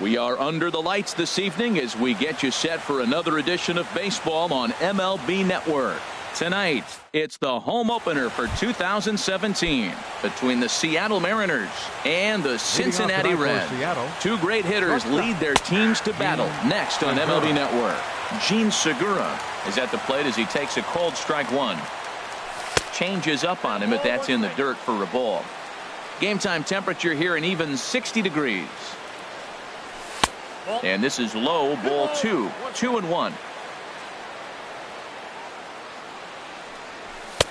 We are under the lights this evening as we get you set for another edition of baseball on MLB Network. Tonight, it's the home opener for 2017 between the Seattle Mariners and the Cincinnati Reds. Two great hitters lead their teams to battle next on MLB Network. Gene Segura is at the plate as he takes a cold strike one. Changes up on him, but that's in the dirt for a ball. Game time temperature here an even 60 degrees. And this is low, ball 2, 2-1.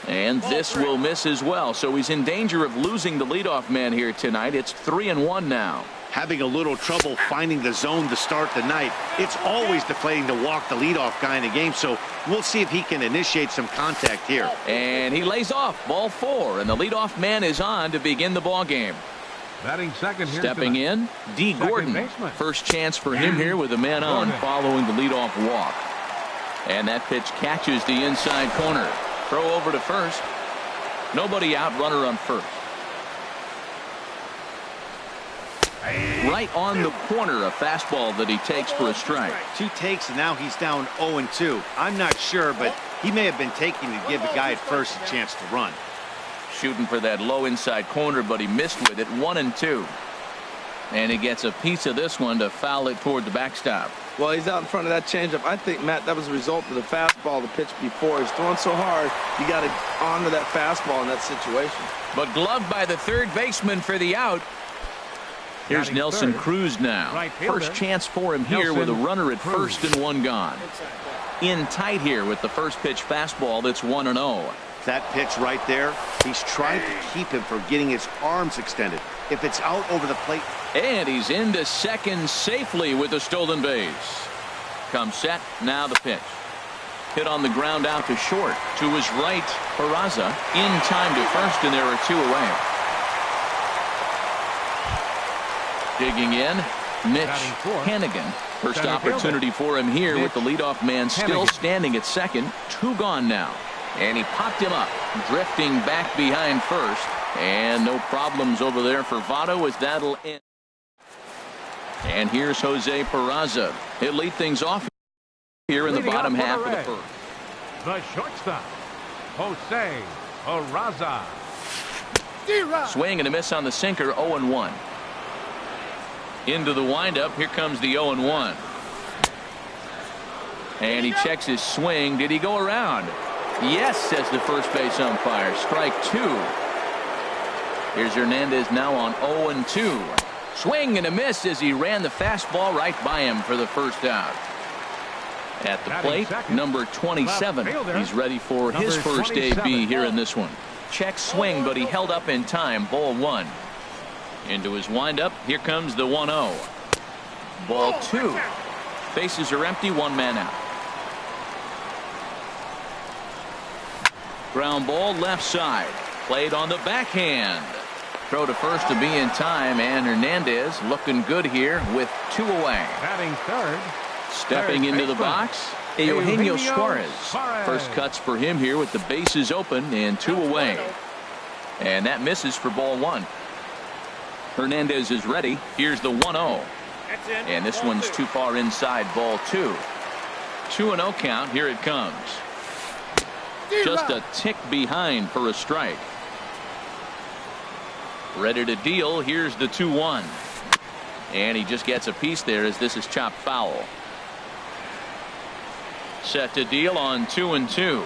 And this will miss as well, so he's in danger of losing the leadoff man here tonight. It's 3-1 now. Having a little trouble finding the zone to start the night. It's always deflating to walk the leadoff guy in the game, so we'll see if he can initiate some contact here. And he lays off, ball 4, and the leadoff man is on to begin the ball game. Batting second here Stepping in, D. Gordon. First chance for him here with a man on following the leadoff walk. And that pitch catches the inside corner. Throw over to first. Nobody out, runner on first. Right on the corner, a fastball that he takes for a strike. 2 takes, and now he's down 0-2. I'm not sure, but he may have been taking to give the guy at first a chance to run. Shooting for that low inside corner, but he missed with it. 1-2. And he gets a piece of this one to foul it toward the backstop. Well, he's out in front of that changeup. I think, Matt, that was a result of the fastball, the pitch before. He's throwing so hard, you got to honor that fastball in that situation. But gloved by the third baseman for the out. Here's Nelson Cruz now. First chance for him here with a runner at first and one gone. In tight here with the first pitch fastball that's 1-0. That pitch right there, he's trying to keep him from getting his arms extended. If it's out over the plate. And he's into second safely with a stolen base. Comes set, now the pitch. Hit on the ground out to short. To his right, Peraza in time to first, and there are 2 away. Digging in, Mitch Hannigan. First opportunity for him here with the leadoff man still standing at second. 2 gone now. And he popped him up, drifting back behind first. And no problems over there for Votto as that'll end. And here's Jose Peraza. He'll lead things off here in the bottom half of the first. The shortstop, Jose Peraza. Swing and a miss on the sinker, 0-1. Into the windup, here comes the 0-1. And he checks his swing. Did he go around? Yes, says the first base umpire. Strike 2. Here's Hernandez now on 0-2. Swing and a miss as he ran the fastball right by him for the first out. At the plate, number 27. He's ready for his first AB here in this one. Check swing, but he held up in time. Ball 1. Into his windup. Here comes the 1-0. Ball 2. Bases are empty. 1 man out. Ground ball left side. Played on the backhand. Throw to first to be in time, and Hernandez looking good here with 2 away. Batting third. Stepping into the box, Eugenio Suarez. First cuts for him here with the bases open and 2 away. And that misses for ball 1. Hernandez is ready. Here's the 1-0. And this one's too far inside, ball 2. 2-0 count. Here it comes. Just a tick behind for a strike. Ready to deal. Here's the 2-1. And he just gets a piece there as this is chopped foul. Set to deal on 2-2.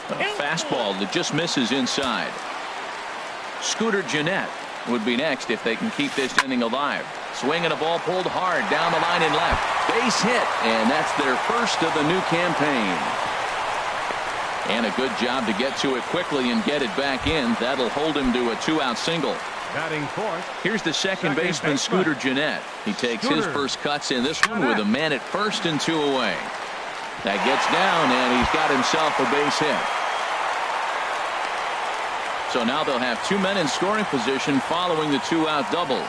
A fastball that just misses inside. Scooter Gennett would be next if they can keep this inning alive. Swing and a ball pulled hard down the line and left. Base hit, and that's their first of the new campaign. And a good job to get to it quickly and get it back in. That'll hold him to a 2-out single. Batting fourth. Here's the second baseman, Scooter Gennett. He takes his first cuts in this one with a man at first and 2 away. That gets down, and he's got himself a base hit. So now they'll have 2 men in scoring position following the 2-out double.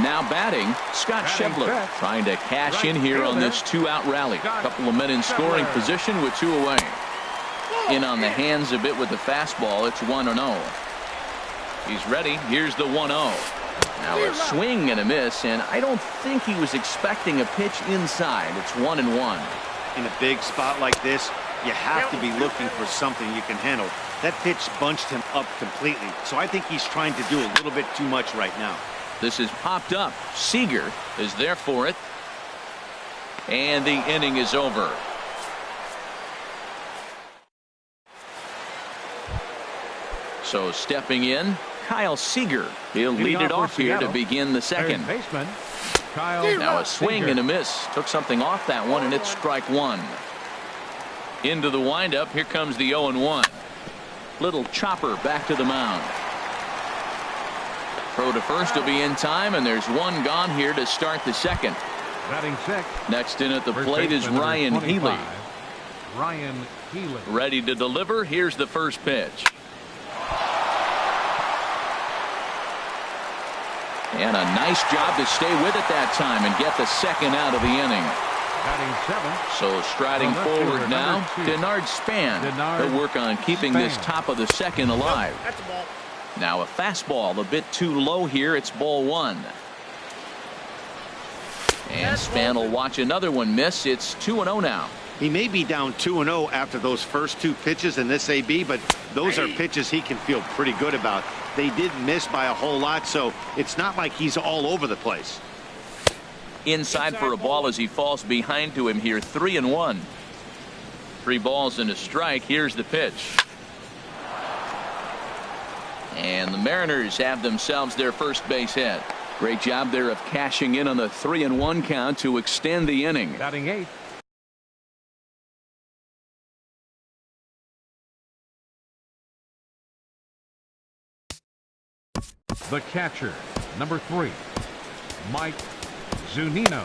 Now batting, Scott Schebler, trying to cash in here on this 2-out rally. A couple of men in scoring position with 2 away. In on the hands a bit with the fastball. It's 1-0. He's ready. Here's the 1-0. Now a swing and a miss, and I don't think he was expecting a pitch inside. It's 1-1. In a big spot like this, you have to be looking for something you can handle. That pitch bunched him up completely, so I think he's trying to do a little bit too much right now. This is popped up. Seager is there for it. And the inning is over. So stepping in, Kyle Seager. He'll lead it off here to begin the second. Baseman, Kyle Now a swing Seager. and a miss. Took something off that one, and it's strike one. Into the windup. Here comes the 0-1. Little chopper back to the mound. Throw to first will be in time, and there's one gone here to start the second. Batting sixth. Next in at the First plate is baseman, number Ryan 25, Healy. Ryan Healy. Ready to deliver. Here's the first pitch. And a nice job to stay with it that time and get the second out of the inning. Batting seventh. So striding The left forward fielder, now, number 2. Denard Span. Denard He'll work on keeping this Span. top of the second alive. That's a ball. Now a fastball a bit too low here. It's ball one. And Span will watch another one miss. It's 2-0 now. He may be down 2-0 after those first two pitches in this AB, but those are pitches he can feel pretty good about. They did miss by a whole lot, so it's not like he's all over the place. Inside for a ball as he falls behind to him here. 3-1. 3 balls and a strike. Here's the pitch. And the Mariners have themselves their first base hit. Great job there of cashing in on the 3-1 count to extend the inning. Batting eighth. The catcher, number 3, Mike Zunino.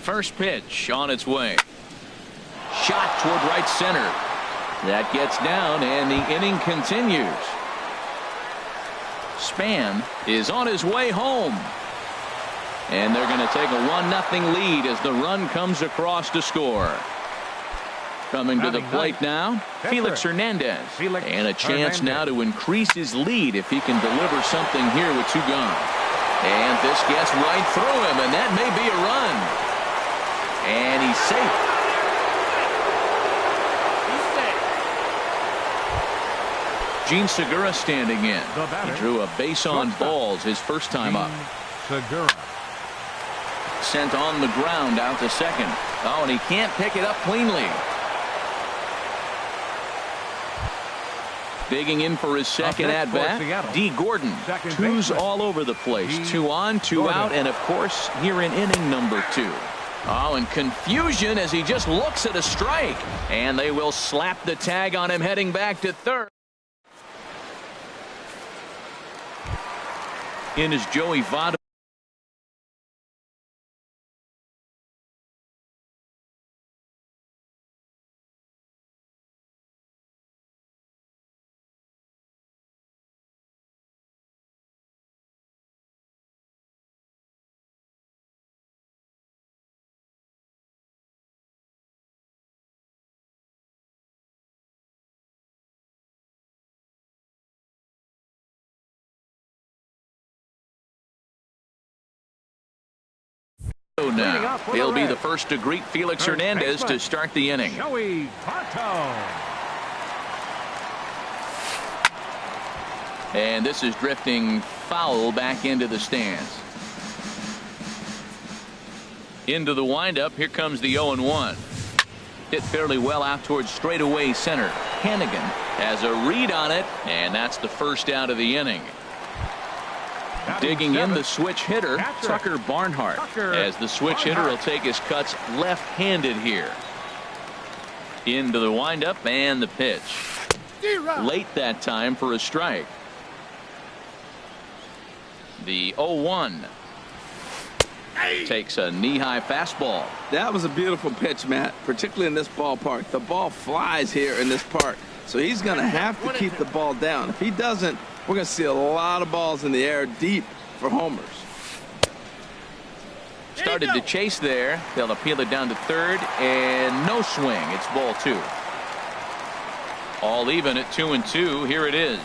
First pitch on its way. Shot toward right center. That gets down, and the inning continues. Span is on his way home. And they're going to take a 1-0 lead as the run comes across to score. Coming to the plate now, Felix Hernandez. And a chance now to increase his lead if he can deliver something here with 2 gone. And this gets right through him, and that may be a run. And he's safe. Gene Segura standing in. He drew a base on balls his first time up. Segura. Sent on the ground out to second. Oh, and he can't pick it up cleanly. Digging in for his second at bat, D. Gordon. 2s all over the place. 2 on, 2 out, and of course here in inning number 2. Oh, and confusion as he just looks at a strike. And they will slap the tag on him heading back to third. In is Joey Votto. Now he'll be the first to greet Felix Hernandez to start the inning. Joey Votto. And this is drifting foul back into the stands. Into the windup. Here comes the 0-1. Hit fairly well out towards straightaway center. Hannigan has a read on it, and that's the first out of the inning. Digging in the switch hitter, Tucker Barnhart, as the switch hitter will take his cuts left-handed here. Into the windup and the pitch. Late that time for a strike. The 0-1 takes a knee-high fastball. That was a beautiful pitch, Matt, particularly in this ballpark. The ball flies here in this park, so he's going to have to keep the ball down. If he doesn't, we're going to see a lot of balls in the air deep for homers. Started to chase there. They'll appeal it down to third, and no swing. It's ball 2. All even at 2-2. Here it is.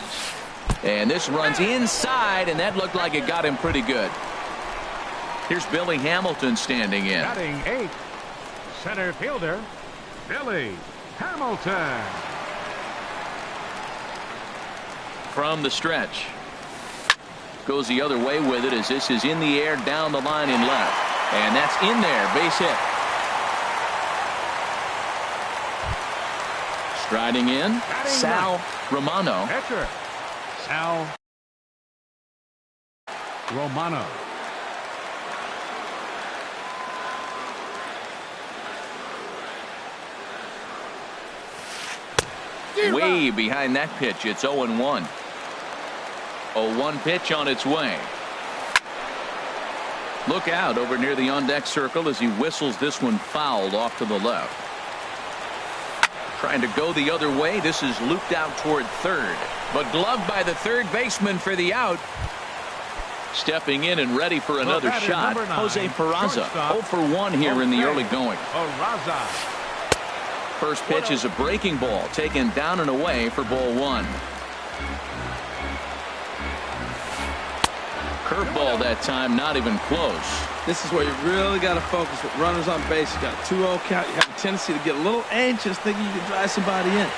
And this runs inside, and that looked like it got him pretty good. Here's Billy Hamilton standing in. Batting 8th, center fielder, Billy Hamilton. From the stretch. Goes the other way with it as this is in the air down the line in left. And that's in there. Base hit. Striding in, Sal Romano. Catcher, Sal Romano. Way behind that pitch. It's 0-1. 0-1 pitch on its way. Look out over near the on-deck circle as he whistles this one fouled off to the left. Trying to go the other way. This is looped out toward third, but gloved by the third baseman for the out. Stepping in and ready for another shot, Jose Peraza. 0 for 1 here in the early going. Peraza. First pitch is a breaking ball taken down and away for ball 1. Curveball that time, not even close. This is where you really got to focus with runners on base. You got a 2-0 count. You have a tendency to get a little anxious thinking you can drive somebody in.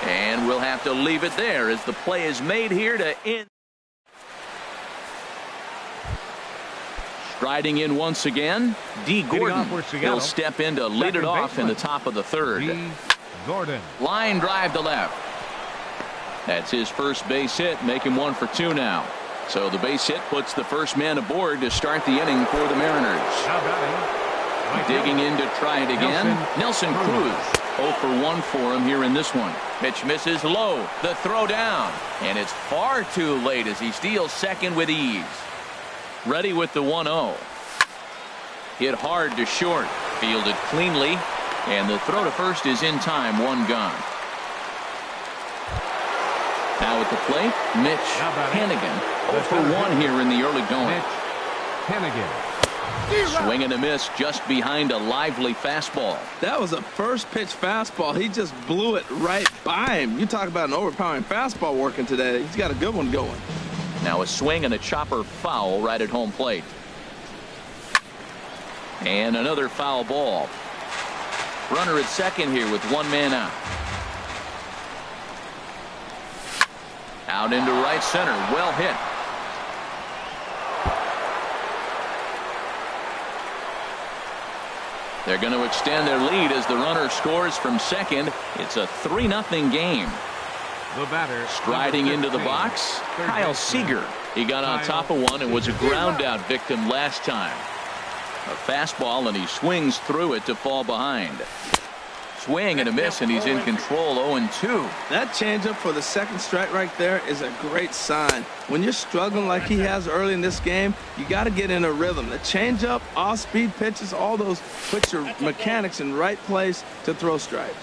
And we'll have to leave it there as the play is made here to end. Striding in once again, D. Gordon. He'll step in to lead it off in the top of the third. D. Gordon. Line drive to left. That's his first base hit, make him 1 for 2 now. So the base hit puts the first man aboard to start the inning for the Mariners. Digging in to try it again. Nelson Cruz. 0 for 1 for him here in this one. Pitch misses low. The throw down. And it's far too late as he steals second with ease. Ready with the 1-0. Hit hard to short. Fielded cleanly. And the throw to first is in time. 1 gone. Now at the plate, Mitch Hannigan. 0 for 1 here in the early going. Mitch Hannigan. Swing and a miss just behind a lively fastball. That was a first pitch fastball. He just blew it right by him. You talk about an overpowering fastball working today. He's got a good one going. Now a swing and a chopper foul right at home plate. And another foul ball. Runner at second here with 1 man out. Out into right center. Well hit. They're going to extend their lead as the runner scores from second. It's a 3-0 game. The batter striding into the box, Kyle Seager. He got on top of one and was a ground out victim last time. A fastball, and he swings through it to fall behind. Swing and a miss, and he's in control. 0-2. That changeup for the second strike right there is a great sign. When you're struggling like he has early in this game, you got to get in a rhythm. The changeup, off-speed pitches, all those put your mechanics in right place to throw strikes.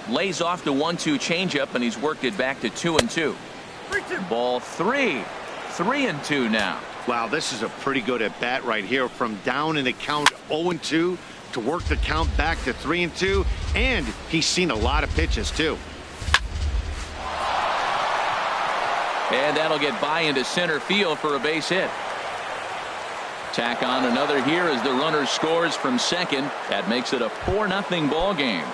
Lays off the 1-2 changeup, and he's worked it back to 2-2. Ball 3. 3-2 now. Wow, this is a pretty good at bat right here. From down in the count 0-2 to work the count back to 3-2, and he's seen a lot of pitches too. And that'll get by into center field for a base hit. Tack on another here as the runner scores from second. That makes it a 4-0 ball game.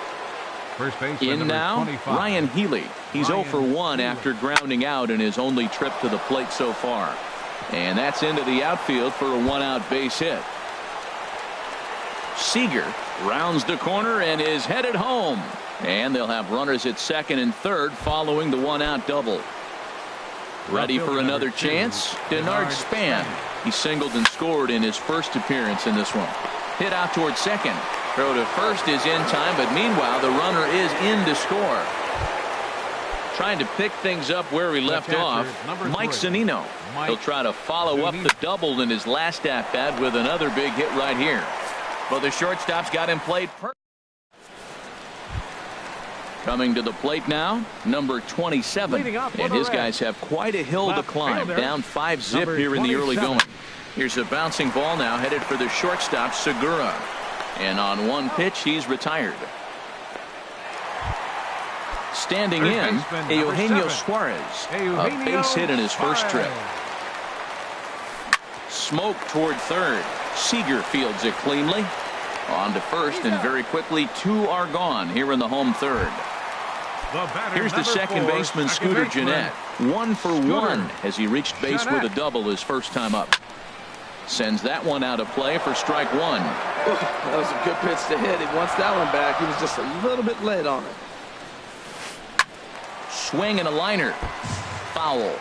First base In now, 25. Ryan Healy. He's 0 for 1 after grounding out in his only trip to the plate so far. And that's into the outfield for a 1-out base hit. Seager rounds the corner and is headed home. And they'll have runners at second and third following the 1-out double. Ready for another chance? Denard Span. He singled and scored in his first appearance in this one. Hit out towards second. Throw to first is in time, but meanwhile the runner is in to score. Trying to pick things up where he left off, Mike Zunino. He'll try to follow up the double in his last at-bat with another big hit right here. Well, the shortstop's got him played perfect. Coming to the plate now, number 27. And his guys have quite a hill to climb. Down 5-zip here in the early going. Here's a bouncing ball now headed for the shortstop, Segura. And on one pitch, he's retired. Standing in, Eugenio Suarez. A base hit in his first trip. Smoke toward third. Seager fields it cleanly. On to first, and very quickly 2 are gone here in the home third. Here's the second baseman, Scooter Gennett. 1 for 1 as he reached base with a double his first time up. Sends that one out of play for strike 1. That was a good pitch to hit. He wants that one back. He was just a little bit late on it. Swing and a liner. Foul.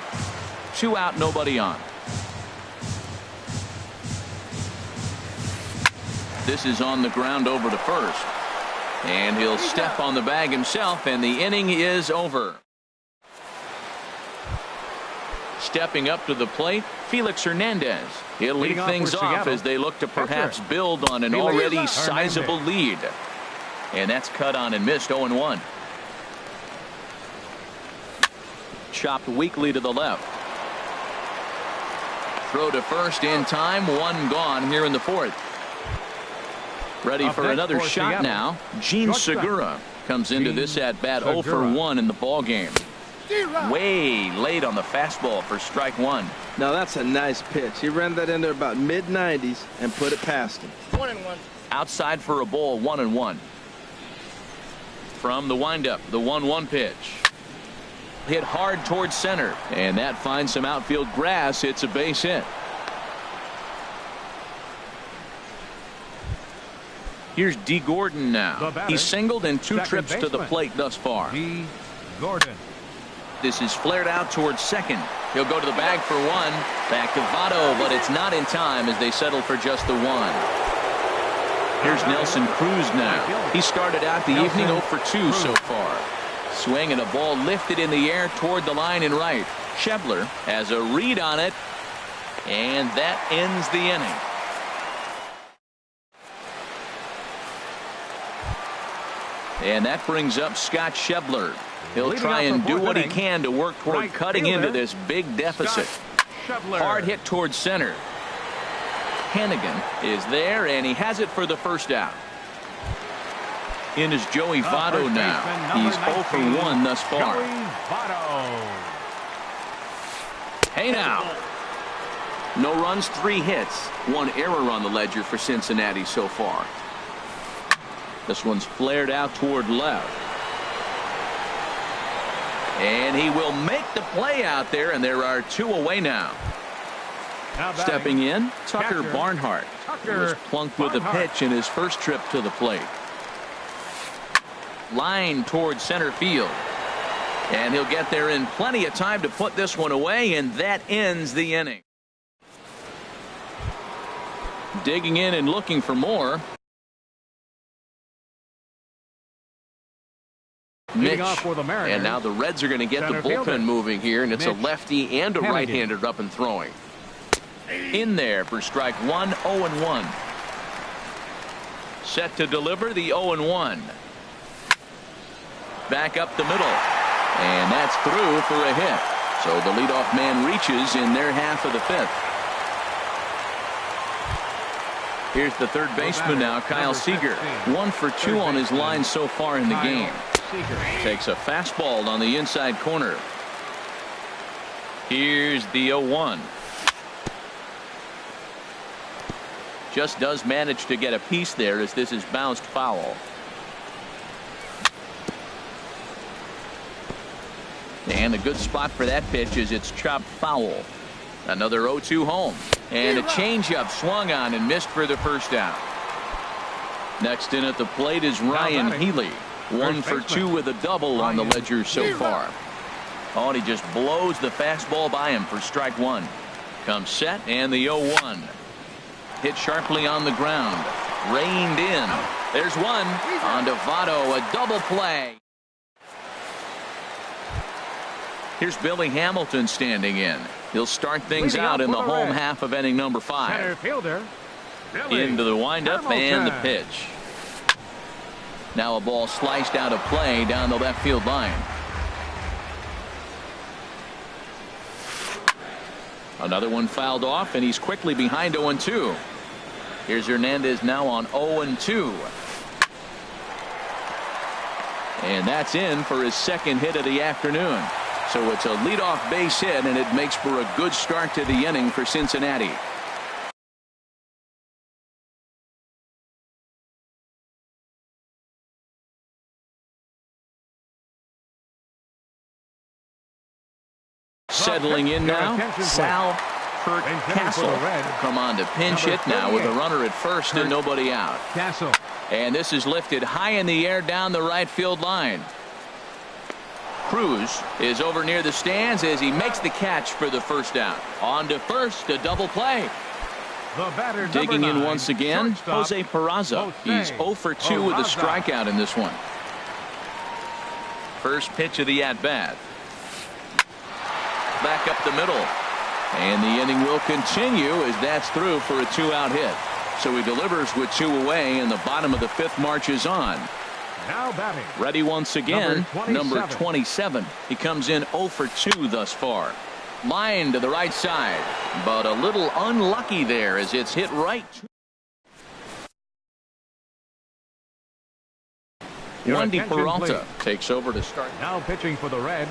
2 out, nobody on. This is on the ground over to first. And he'll step on the bag himself, and the inning is over. Stepping up to the plate, Felix Hernandez. He'll lead things off as they look to perhaps build on an already sizable lead. And that's cut on and missed. 0-1. Chopped weakly to the left. Throw to first in time. 1 gone here in the fourth. Ready for another shot now. Gene Segura comes into this at bat 0 for 1 in the ball game. Way late on the fastball for strike 1. Now that's a nice pitch. He ran that in there about mid-90s and put it past him. 1-1. Outside for a ball. 1-1. From the windup, the 1-1 pitch. Hit hard towards center, and that finds some outfield grass. It's a base hit. Here's D. Gordon now. He's singled in 2 trips to the plate thus far. D. Gordon. This is flared out towards second. He'll go to the bag for 1. Back to Votto, but it's not in time as they settle for just the 1. Here's Nelson Cruz now. He started out the evening 0 for 2 so far. Swing and a ball lifted in the air toward the line and right. Schebler has a read on it, and that ends the inning. And that brings up Scott Schebler. He'll try and do what he can to work toward cutting into this big deficit. Hard hit towards center. Hannigan is there, and he has it for the first out. In is Joey Votto now. He's 0 for 1 thus far. Hey now. No runs, 3 hits. 1 error on the ledger for Cincinnati so far. This one's flared out toward left. And he will make the play out there, and there are 2 away now. Stepping in, Tucker Barnhart. He was plunked with a pitch in his first trip to the plate. Line towards center field. And he'll get there in plenty of time to put this one away, and that ends the inning. Digging in and looking for more. Mitch. And now the Reds are going to get the bullpen moving here, and it's a lefty and a right-hander up and throwing. In there for strike one, 0-1. Set to deliver the 0-1. Back up the middle. And that's through for a hit. So the leadoff man reaches in their half of the fifth. Here's the third baseman now, Kyle Seager. 1 for 2 on his line so far in the game. Takes a fastball on the inside corner. Here's the 0-1. Just does manage to get a piece there as this is bounced foul. And a good spot for that pitch is it's chopped foul. Another 0-2 home. And a changeup swung on and missed for the first out. Next in at the plate is Ryan Healy. 1 for 2 with a double on the ledger so far. Oh, and he just blows the fastball by him for strike one. Comes set and the 0-1. Hit sharply on the ground. Reined in. There's one. On to Votto, a double play. Here's Billy Hamilton standing in. He'll start things out in the home half of inning number 5. Into the windup and the pitch. Now a ball sliced out of play down the left field line. Another one fouled off, and he's quickly behind 0-2. Here's Hernandez now on 0-2. And that's in for his second hit of the afternoon. So it's a leadoff base hit, and it makes for a good start to the inning for Cincinnati. Settling in now, Sal Castle come on to pinch hit now with a runner at first and nobody out. And this is lifted high in the air down the right field line. Cruz is over near the stands as he makes the catch for the first out. On to first, a double play. Digging in once again, Jose Peraza. He's 0 for 2 with a strikeout in this one. First pitch of the at-bat. Back up the middle. And the inning will continue as that's through for a 2-out hit. So he delivers with 2 away, and the bottom of the 5th marches on. Now batting. Ready once again, number 27. He comes in 0 for 2 thus far. Line to the right side, but a little unlucky there as it's hit right. Wendy Peralta takes over to start. Now pitching for the Reds.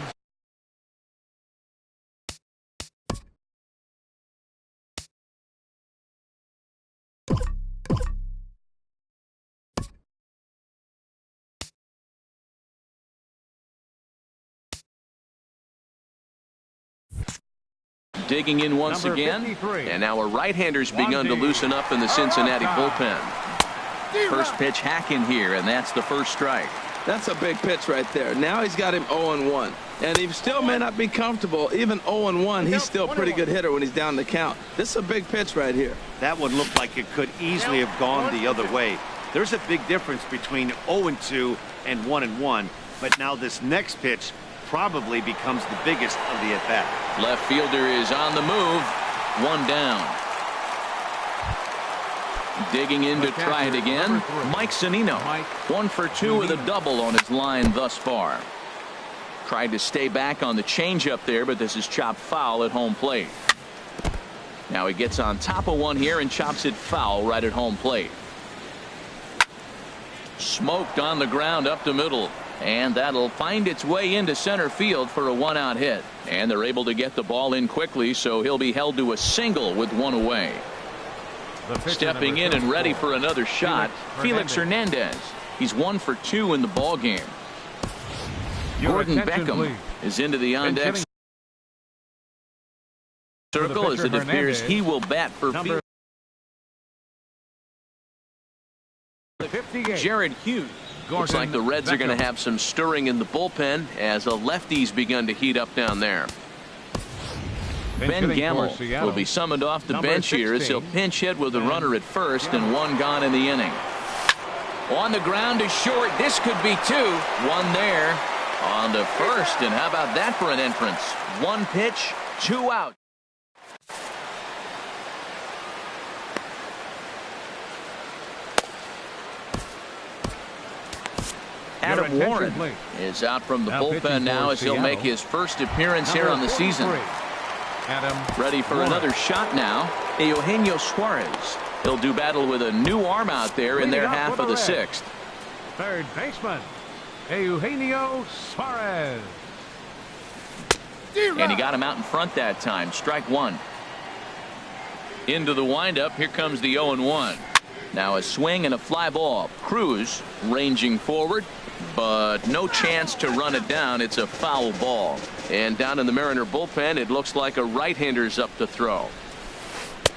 Digging in once again, and now a right-hander's begun to loosen up in the Cincinnati bullpen. First pitch hacking here, and that's the first strike. That's a big pitch right there. Now he's got him 0-1, and he still may not be comfortable. Even 0-1, he's still a pretty good hitter when he's down the count. This is a big pitch right here. That one looked like it could easily have gone the other way. There's a big difference between 0-2 and 1-1, but now this next pitch probably becomes the biggest of the at-bat. Left fielder is on the move. 1 down. Digging in to try it again, Mike Zunino. 1 for 2 with a double on his line thus far. Tried to stay back on the changeup there, but this is chopped foul at home plate. Now he gets on top of one here and chops it foul right at home plate. Smoked on the ground up the middle. And that'll find its way into center field for a 1-out hit. And they're able to get the ball in quickly, so he'll be held to a single with 1 away. Stepping in and ready for another shot, Felix Hernandez. He's 1 for 2 in the ball game. Gordon Beckham is into the on-deck circle as it appears he will bat for Felix. Jared Hughes. Looks like the Reds are going to have some stirring in the bullpen as a lefty's begun to heat up down there. Pinch Ben hitting for Gamble Seattle. will be summoned off the Number bench here as he'll 16. pinch hit with a runner at first and one gone in the inning. On the ground is short. This could be two. One there on the first. And how about that for an entrance? One pitch, two out. Adam attention, Warren please. is out from the Now pitching bullpen now for as he'll Seattle. make his first appearance here on the Number season. 43, Adam Ready for Warren. another shot now. Eugenio Suarez. He'll do battle with a new arm out there in their Leading off half for of the the Reds. sixth. Third baseman, Eugenio Suarez. And he got him out in front that time. Strike one. Into the windup. Here comes the 0-1. Now a swing and a fly ball. Cruz ranging forward, but no chance to run it down. It's a foul ball. And down in the Mariner bullpen, it looks like a right-hander's up to throw.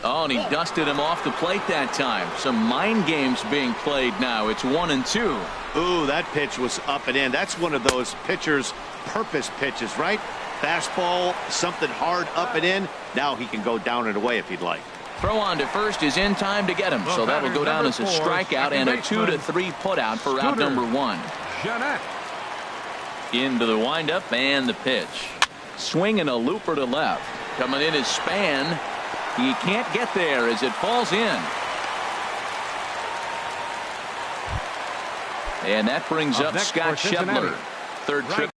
Oh, and he dusted him off the plate that time. Some mind games being played now. It's 1-2. Ooh, that pitch was up and in. That's one of those pitchers' purpose pitches, right? Fastball, something hard up and in. Now he can go down and away if he'd like. Throw on to first is in time to get him. So that'll go down as a strikeout and a 2-3 putout for out number one. Jeanette. Into the windup and the pitch. Swing and a looper to left. Coming in is Span. He can't get there as it falls in. And that brings up next Scott for Cincinnati. Schebler. Third trip.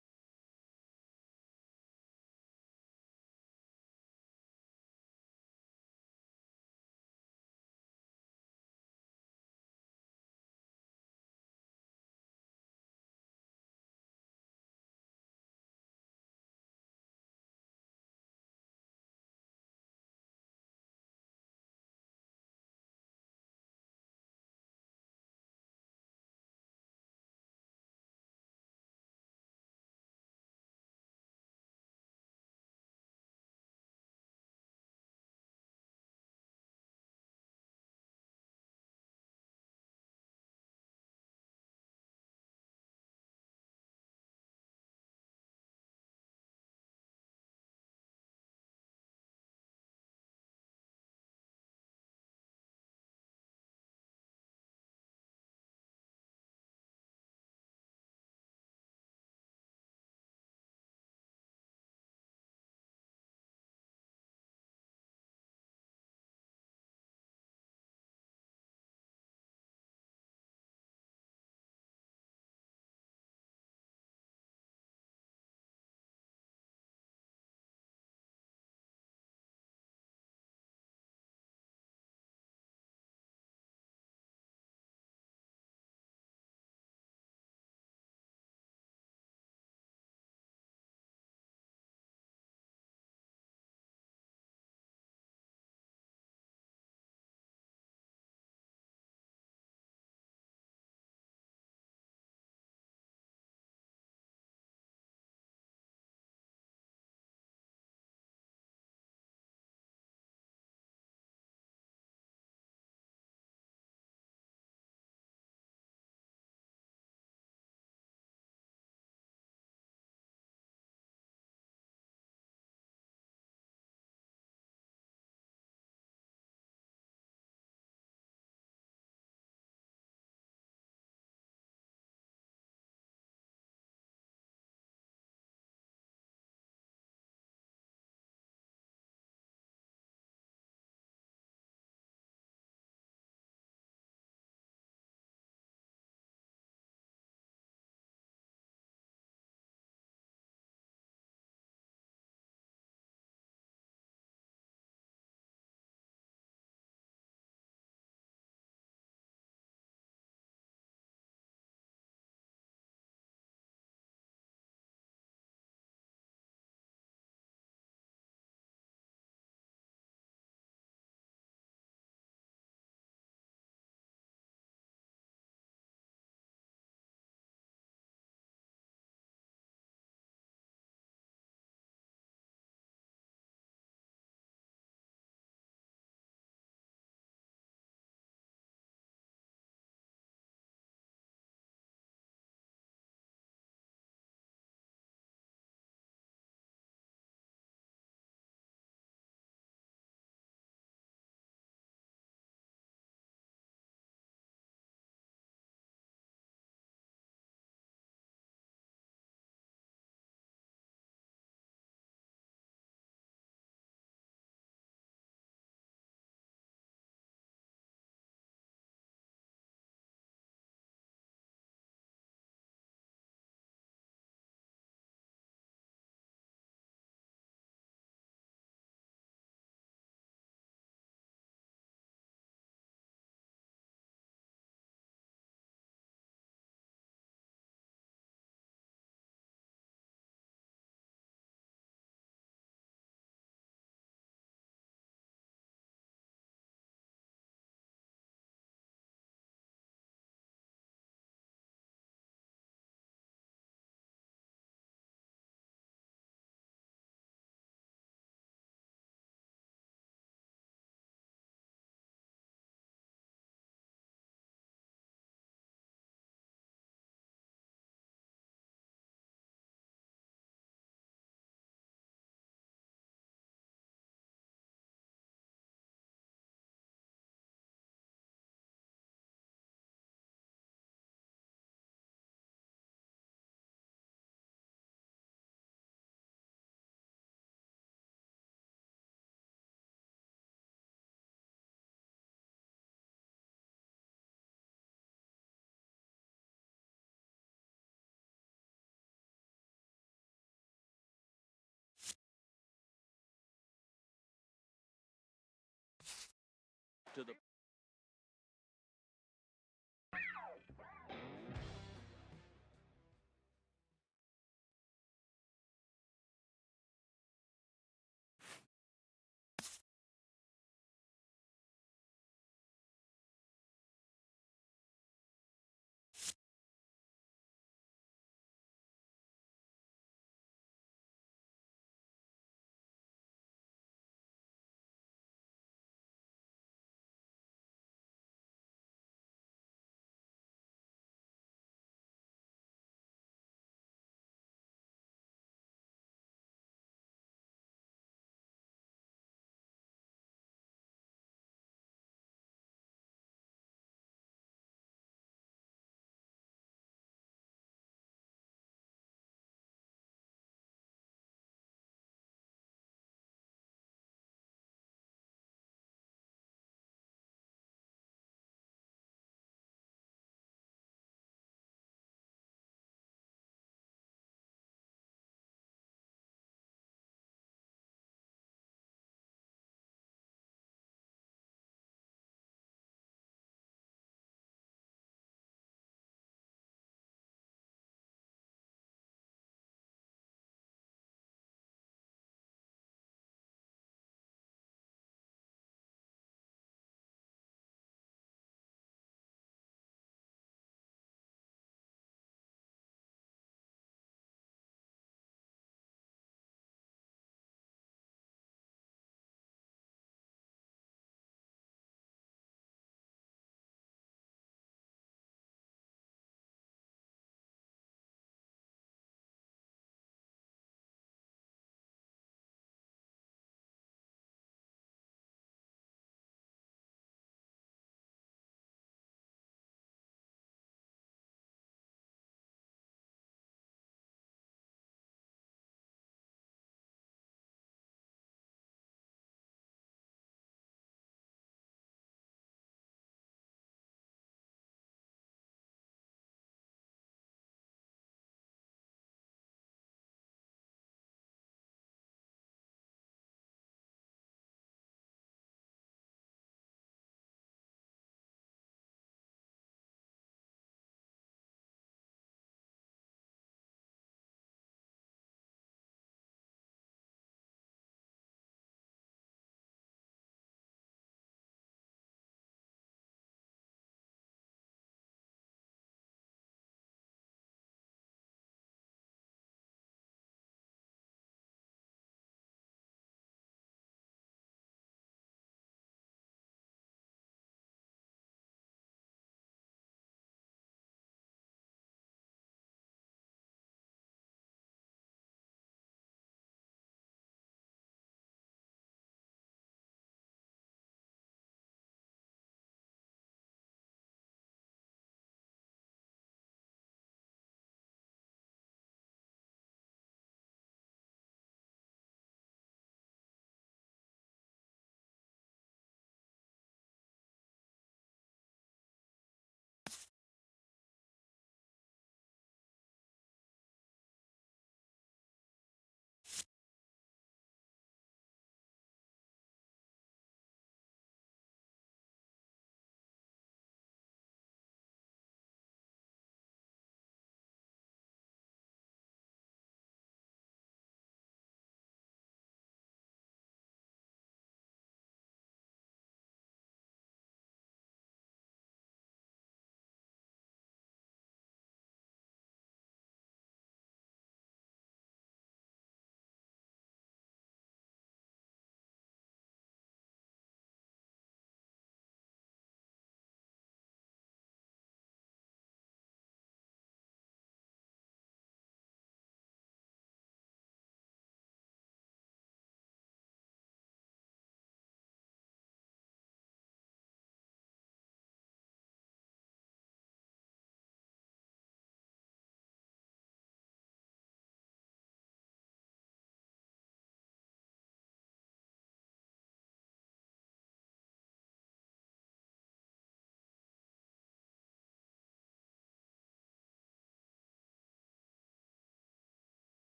to the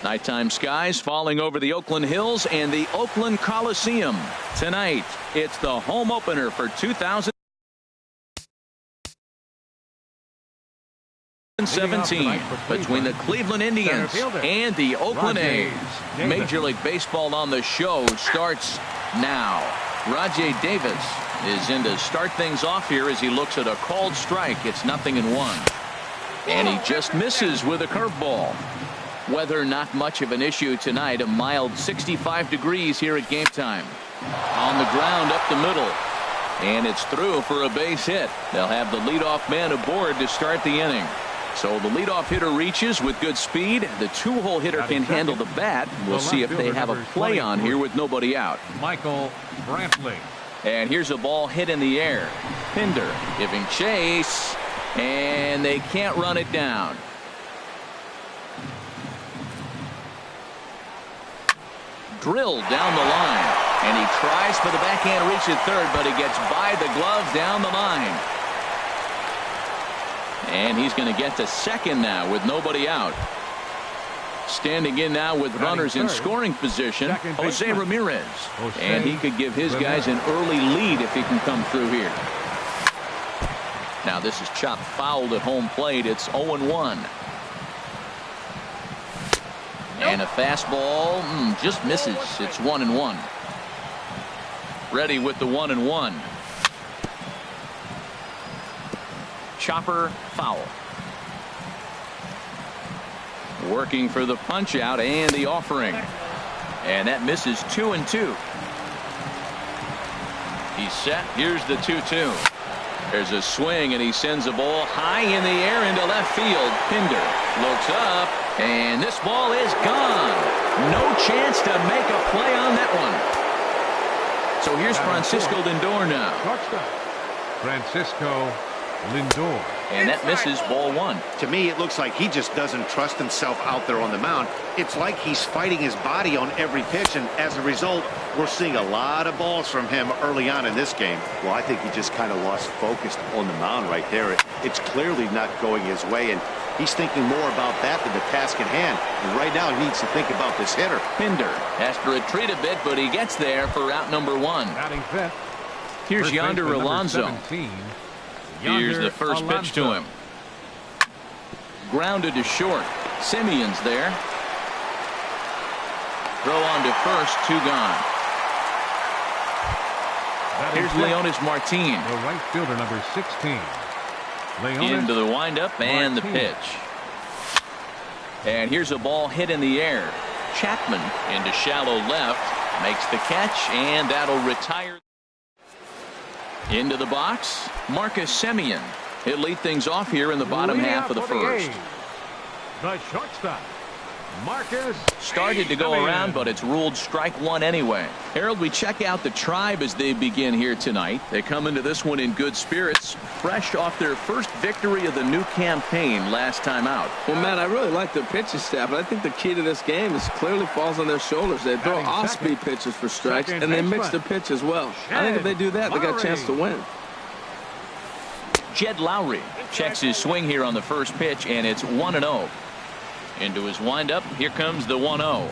Nighttime skies falling over the Oakland Hills and the Oakland Coliseum. Tonight, it's the home opener for 2017 between the Cleveland Indians and the Oakland A's. Major League Baseball on the show starts now. Rajay Davis is in to start things off here as he looks at a called strike. It's 0-1. And he just misses with a curveball. Weather not much of an issue tonight. A mild 65 degrees here at game time. On the ground up the middle. And it's through for a base hit. They'll have the leadoff man aboard to start the inning. So the leadoff hitter reaches with good speed. The two-hole hitter can handle the bat. We'll see if they have a play on here with nobody out. Michael Brantley. And here's a ball hit in the air. Pinder giving chase. And they can't run it down. Drilled down the line. And he tries for the backhand reach at third, but he gets by the glove down the line. And he's going to get to second now with nobody out. Standing in now with runners in scoring position, Jose Ramirez. And he could give his guys an early lead if he can come through here. Now this is chopped fouled at home plate. It's 0-1. And a fastball just misses. It's 1-1. Ready with the 1-1. Chopper foul. Working for the punch out and the offering. And that misses 2-2. He's set. Here's the 2-2. There's a swing and he sends a ball high in the air into left field. Pinder looks up and this ball is gone. No chance to make a play on that one. So here's Francisco Lindor now. Francisco Lindor. And that misses ball one. To me, it looks like he just doesn't trust himself out there on the mound. It's like he's fighting his body on every pitch, and as a result, we're seeing a lot of balls from him early on in this game. Well, I think he just kind of lost focus on the mound right there. It's clearly not going his way, and he's thinking more about that than the task at hand. And right now, he needs to think about this hitter. Pinder has to retreat a bit, but he gets there for out number one. Batting fifth. Here's Yonder Alonso. Here's the first pitch to him. Grounded to short. Simeon's there. Throw on to first. 2 gone. Here's Leonis Martin. The right fielder, number 16. Leonis into the windup and the pitch. And here's a ball hit in the air. Chapman into shallow left. Makes the catch, and that'll retire. Into the box, Marcus Semien. He'll lead things off here in the bottom half of the first. The shortstop, Marcus. Started to go around, but it's ruled strike one anyway. Harold, we check out the Tribe as they begin here tonight. They come into this one in good spirits, fresh off their first victory of the new campaign last time out. Well, Matt, I really like their pitching staff, but I think the key to this game is clearly falls on their shoulders. They throw off-speed pitches for strikes, and they mix the pitch as well. I think if they do that, they got a chance to win. Jed Lowry checks his swing here on the first pitch, and it's 1-0. Into his windup, here comes the 1-0.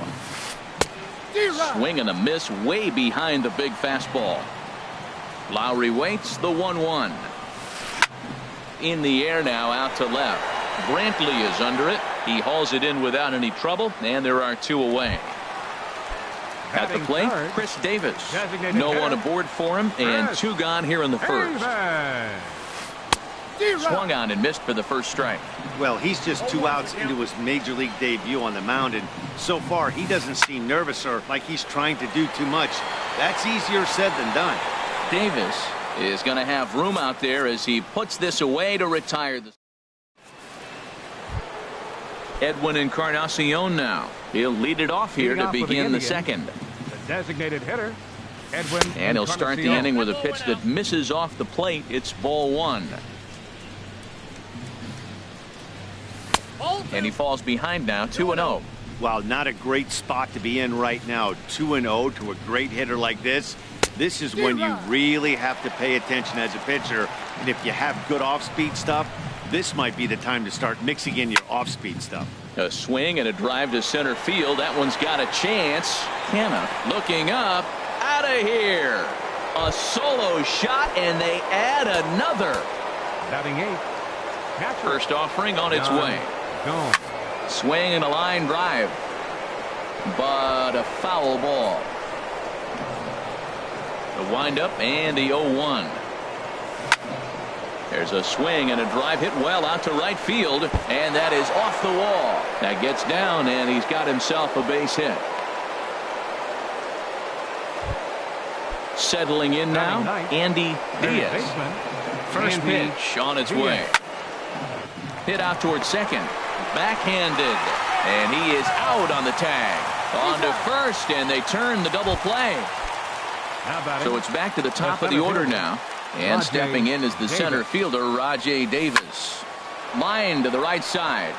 Swing and a miss way behind the big fastball. Lowry waits, the 1-1. In the air now, out to left. Brantley is under it. He hauls it in without any trouble, and there are 2 away. At the plate, Chris Davis. No one aboard for him, and 2 gone here in the first. Swung on and missed for the first strike. Well, he's just 2 outs into his major league debut on the mound, and so far he doesn't seem nervous or like he's trying to do too much. That's easier said than done. Davis is going to have room out there as he puts this away to retire. Edwin Encarnacion now. He'll lead it off here to begin the second. The designated hitter, Edwin. And he'll start the inning with a pitch that misses off the plate. It's ball 1. And he falls behind now, 2-0. Wow, not a great spot to be in right now. 2-0 to a great hitter like this. This is when you really have to pay attention as a pitcher. And if you have good off-speed stuff, this might be the time to start mixing in your off-speed stuff. A swing and a drive to center field. That one's got a chance. Canna looking up. Out of here. A solo shot, and they add another. Batting 8. Catcher. First offering on its way. Gone. Swing and a line drive. But a foul ball. The windup and the 0-1. There's a swing and a drive hit well out to right field, and that is off the wall. That gets down, and he's got himself a base hit. Settling in now, Andy Diaz. First pitch on its way. Hit out towards second. Backhanded, and he is out on the tag. On to first, and they turn the double play. So it's back to the top of the order now. And stepping in is the center fielder, Rajay Davis. Line to the right side.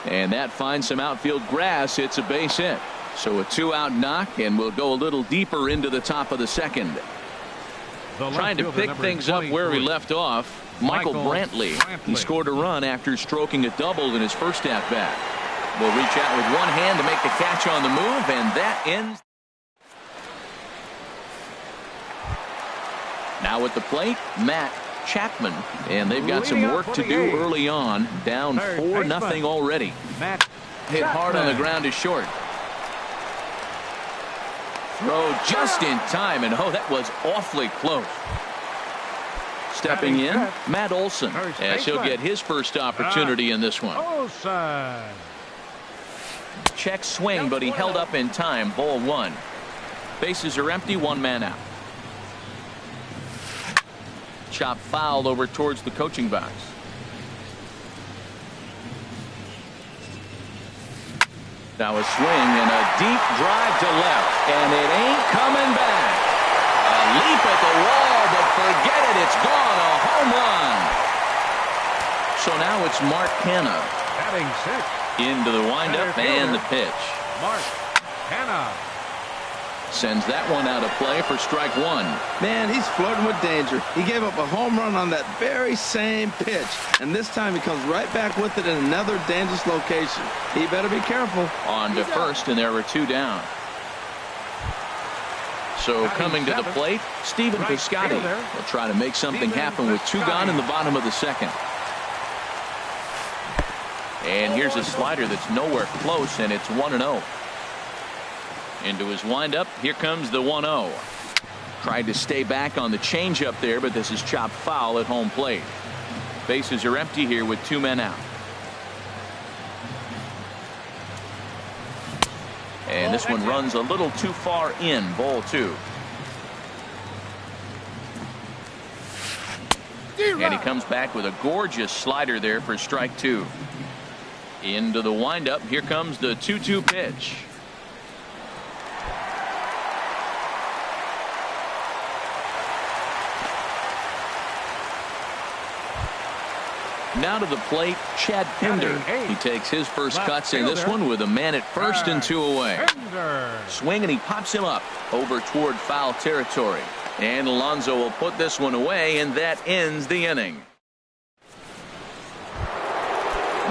And that finds some outfield grass. It's a base hit. So a 2-out knock, and we'll go a little deeper into the top of the second. Trying to pick things up where we left off, Michael Brantley. He scored a run after stroking a double in his first at-bat. Will reach out with one hand to make the catch on the move, and that ends. Now at the plate, Matt Chapman, and they've got some work to do early on. Down 4-0 already. Hit hard on the ground to short. Throw just in time, and oh, that was awfully close. Stepping in, Matt Olson, as he'll get his first opportunity in this one. Check swing, but he held up in time. Ball 1. Bases are empty, 1 man out. Chop foul over towards the coaching box. Now a swing and a deep drive to left, and it ain't coming back. A leap at the wall, but forget it, it's gone. A home run. So now it's Mark Canna. Batting 6. Into the windup and the pitch. Mark Canna. Sends that one out of play for strike 1. Man, he's flirting with danger. He gave up a home run on that very same pitch, and this time he comes right back with it in another dangerous location. He better be careful. On to first, and there were 2 down. So coming to the plate, Stephen Piscotty will try to make something happen with 2 gone in the bottom of the second. And here's a slider that's nowhere close, and it's 1-0. Into his windup, here comes the 1-0. Tried to stay back on the changeup there, but this is chopped foul at home plate. Bases are empty here with 2 men out. And this one runs a little too far in. Ball 2. And he comes back with a gorgeous slider there for strike 2. Into the windup, here comes the 2-2 pitch. Now to the plate, Chad Pinder. He takes his first cuts in this one with a man at first and 2 away. Swing, and he pops him up over toward foul territory. And Alonso will put this one away, and that ends the inning.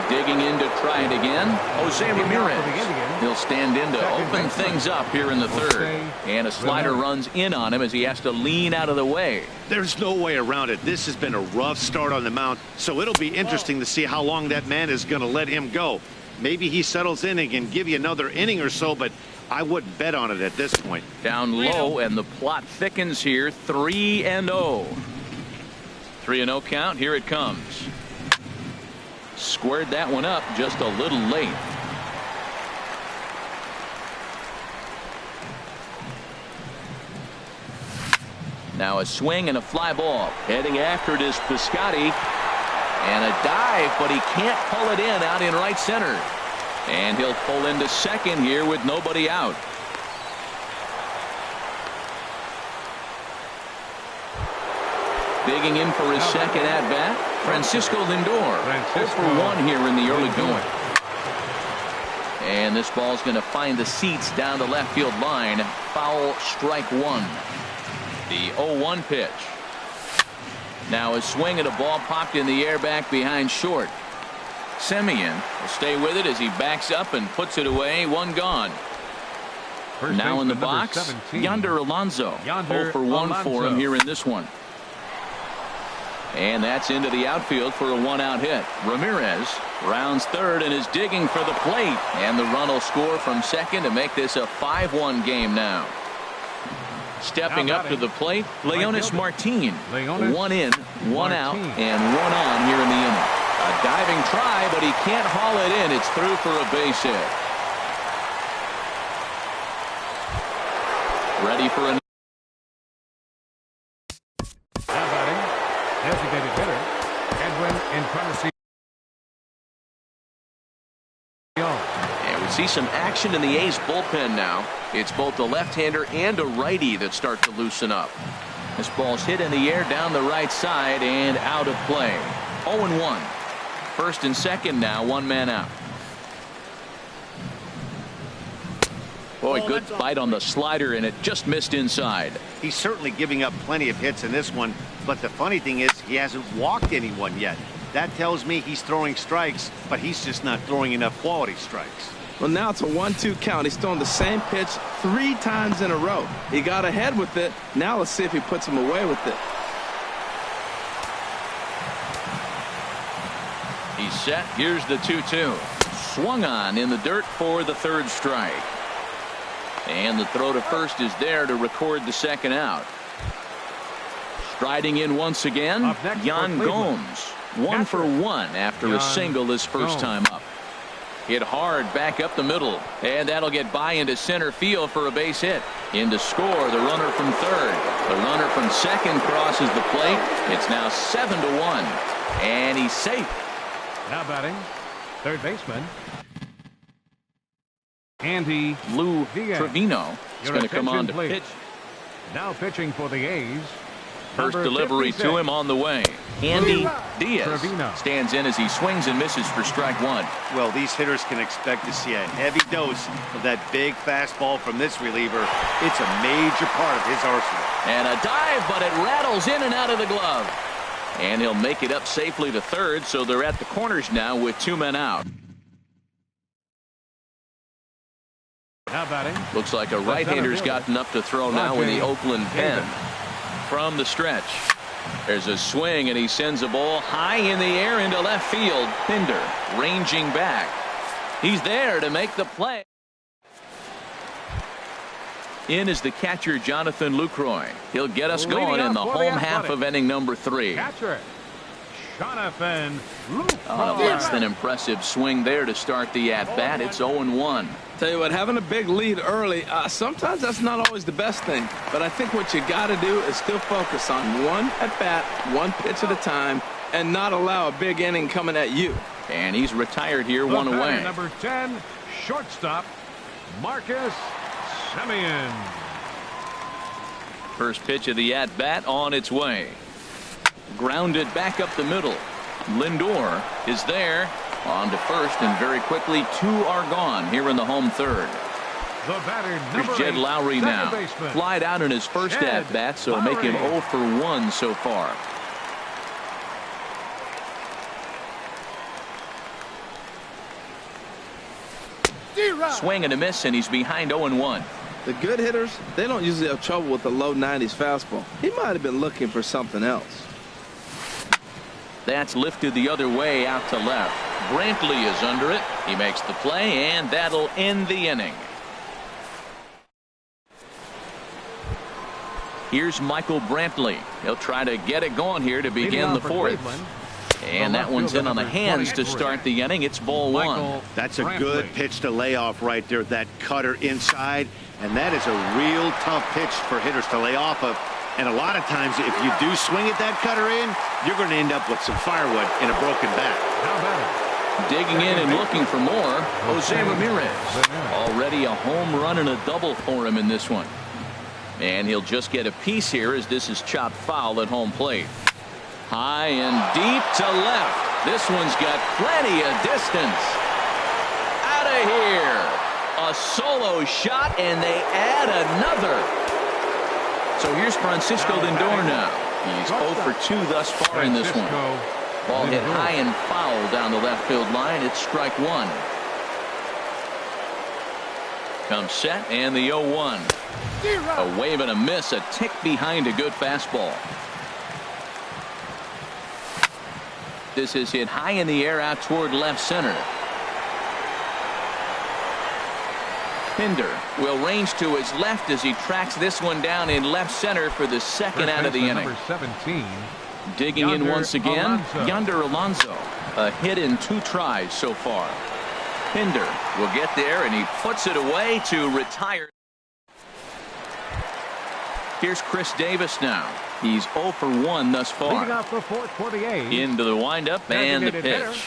Digging in to try it again, Jose Ramirez. He'll stand in to open things up here in the third. And a slider runs in on him as he has to lean out of the way. There's no way around it. This has been a rough start on the mound, so it'll be interesting to see how long that man is going to let him go. Maybe he settles in and can give you another inning or so, but I wouldn't bet on it at this point. Down low, and the plot thickens here. 3-0. 3-0 count. Here it comes. Squared that one up just a little late. Now a swing and a fly ball. Heading after it is Piscotty. And a dive, but he can't pull it in out in right center. And he'll pull into second here with nobody out. Digging in for his second at-bat, Francisco Lindor. 0 for 1 here in the early going. And this ball's going to find the seats down the left field line. Foul, strike 1. The 0-1 pitch. Now a swing and a ball popped in the air back behind short. Semien will stay with it as he backs up and puts it away. One gone. Now in the box, 17. Yonder Alonso. Yonder 0 for 1 for Alonso. him here in this one. And that's into the outfield for a 1-out hit. Ramirez rounds third and is digging for the plate. And the run will score from second to make this a 5-1 game now. Stepping up to the plate, Leonis Martin. Leonis 1 in, 1 out, Martin. and 1 on here in the inning. A diving try, but he can't haul it in. It's through for a base hit. Ready for a Now batting, designated hitter, Edwin Encarnacion. And we see some action in the A's bullpen now. It's both a left-hander and a righty that start to loosen up. This ball's hit in the air down the right side and out of play. 0-1. First and second now, 1 man out. Boy, good bite on the slider, and it just missed inside. He's certainly giving up plenty of hits in this one, but the funny thing is he hasn't walked anyone yet. That tells me he's throwing strikes, but he's just not throwing enough quality strikes. Well, now it's a 1-2 count. He's throwing the same pitch 3 times in a row. He got ahead with it. Now let's see if he puts him away with it. He's set. Here's the 2-2. Swung on in the dirt for the 3rd strike. And the throw to first is there to record the 2nd out. Striding in once again, Up next Yan for Cleveland. Gomes. 1 for 1 after a Yan single his first Gomes. time up. Hit hard back up the middle, and that'll get by into center field for a base hit. In to score, the runner from third. The runner from second crosses the plate. It's now 7-1, and he's safe. Now batting, third baseman, Andy Lou Diaz. Trevino is Your going to come on to attention, please. pitch. Now pitching for the A's. First number delivery 56. to him on the way. Andy Diaz Trevino. stands in as he swings and misses for strike 1. Well, these hitters can expect to see a heavy dose of that big fastball from this reliever. It's a major part of his arsenal. And a dive, but it rattles in and out of the glove. And he'll make it up safely to third, so they're at the corners now with 2 men out. Now batting, Looks like a right-hander's gotten up to throw now in the Oakland pen. From the stretch, there's a swing, and he sends a ball high in the air into left field. Pinder ranging back. He's there to make the play. In is the catcher, Jonathan Lucroy. He'll get us Leading going in the off for the home half Athletics. of inning number 3. catcher, Jonathan On a Lucroy. less than impressive swing there to start the at-bat. It's 0-1. Tell you what, having a big lead early, sometimes that's not always the best thing. But I think what you got to do is still focus on one at-bat, one pitch at a time, and not allow a big inning coming at you. And he's retired here, The 1 batter, away. number 10, shortstop, Marcus Semien. First pitch of the at-bat on its way. Grounded back up the middle. Lindor is there. On to first, and very quickly 2 are gone here in the home third. The batter, number Here's Jed 8, Lowry second now. baseman. Flied out in his first Jed at-bat, so make him Lowry. 0 for 1 so far. Swing and a miss, and he's behind 0-1. The good hitters, they don't usually have trouble with the low 90s fastball. He might have been looking for something else. That's lifted the other way out to left. Brantley is under it. He makes the play, and that'll end the inning. Here's Michael Brantley. He'll try to get it going here to Leading begin off the for 4th. Cleveland, And the that left one's fielder, in on the number hands to 23. start the inning. It's ball 1. Michael That's a Brantley. good pitch to lay off right there, that cutter inside. And that is a real tough pitch for hitters to lay off of. And a lot of times, if you do swing at that cutter in, you're going to end up with some firewood in a broken bat. Now batting, Digging in and looking for more, Jose Ramirez. Already a home run and a double for him in this one. And he'll just get a piece here as this is chopped foul at home plate. High and deep to left. This one's got plenty of distance. Out of here. A solo shot, and they add another. So here's Francisco Lindor now. He's 0 for 2 thus far in this one. Ball hit high and foul down the left field line. It's strike one. Comes set and the 0-1. A wave and a miss, a tick behind a good fastball. This is hit high in the air out toward left center. Pinder will range to his left as he tracks this one down in left center for the second out of the inning. Number 17. Digging in once again, Yonder Alonso. A hit in 2 tries so far. Pinder will get there, and he puts it away to retire. Here's Chris Davis now. He's 0 for 1 thus far. Leading off the fourth for the A's. Into the windup and the pitch.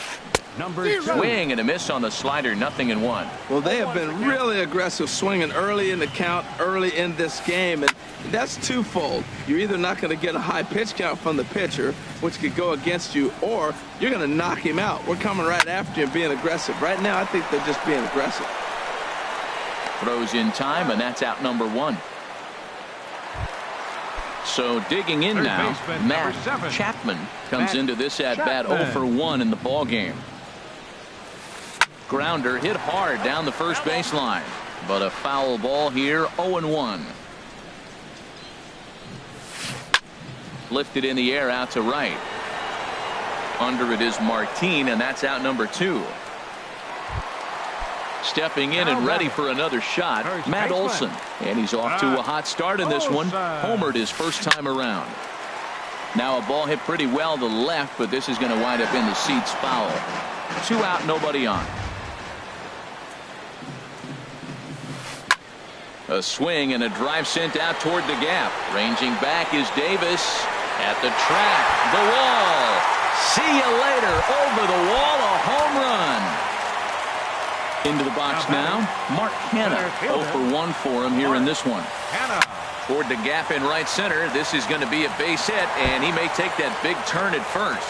Swing and a miss on the slider, 0-1. Well, they have been really aggressive swinging early in the count, early in this game, and that's twofold. You're either not going to get a high pitch count from the pitcher, which could go against you, or you're going to knock him out. We're coming right after you and being aggressive. Right now, I think they're just being aggressive. Throws in time, and that's out number 1. So digging in now, Matt Chapman comes into this at-bat 0 for 1 in the ball game. Grounder hit hard down the first baseline, but a foul ball here, 0-1. Lifted in the air out to right. Under it is Martin, and that's out number 2. Stepping in and ready for another shot, Matt Olson. And he's off to a hot start in this one. Homered his first time around. Now a ball hit pretty well to left, but this is going to wind up in the seats foul. 2 out, nobody on. A swing and a drive sent out toward the gap. Ranging back is Davis at the track. The wall. See you later. Over the wall, a home run. Into the box now, Mark Hanna. 0 for 1 for him here in this one. Toward the gap in right center. This is going to be a base hit, and he may take that big turn at first.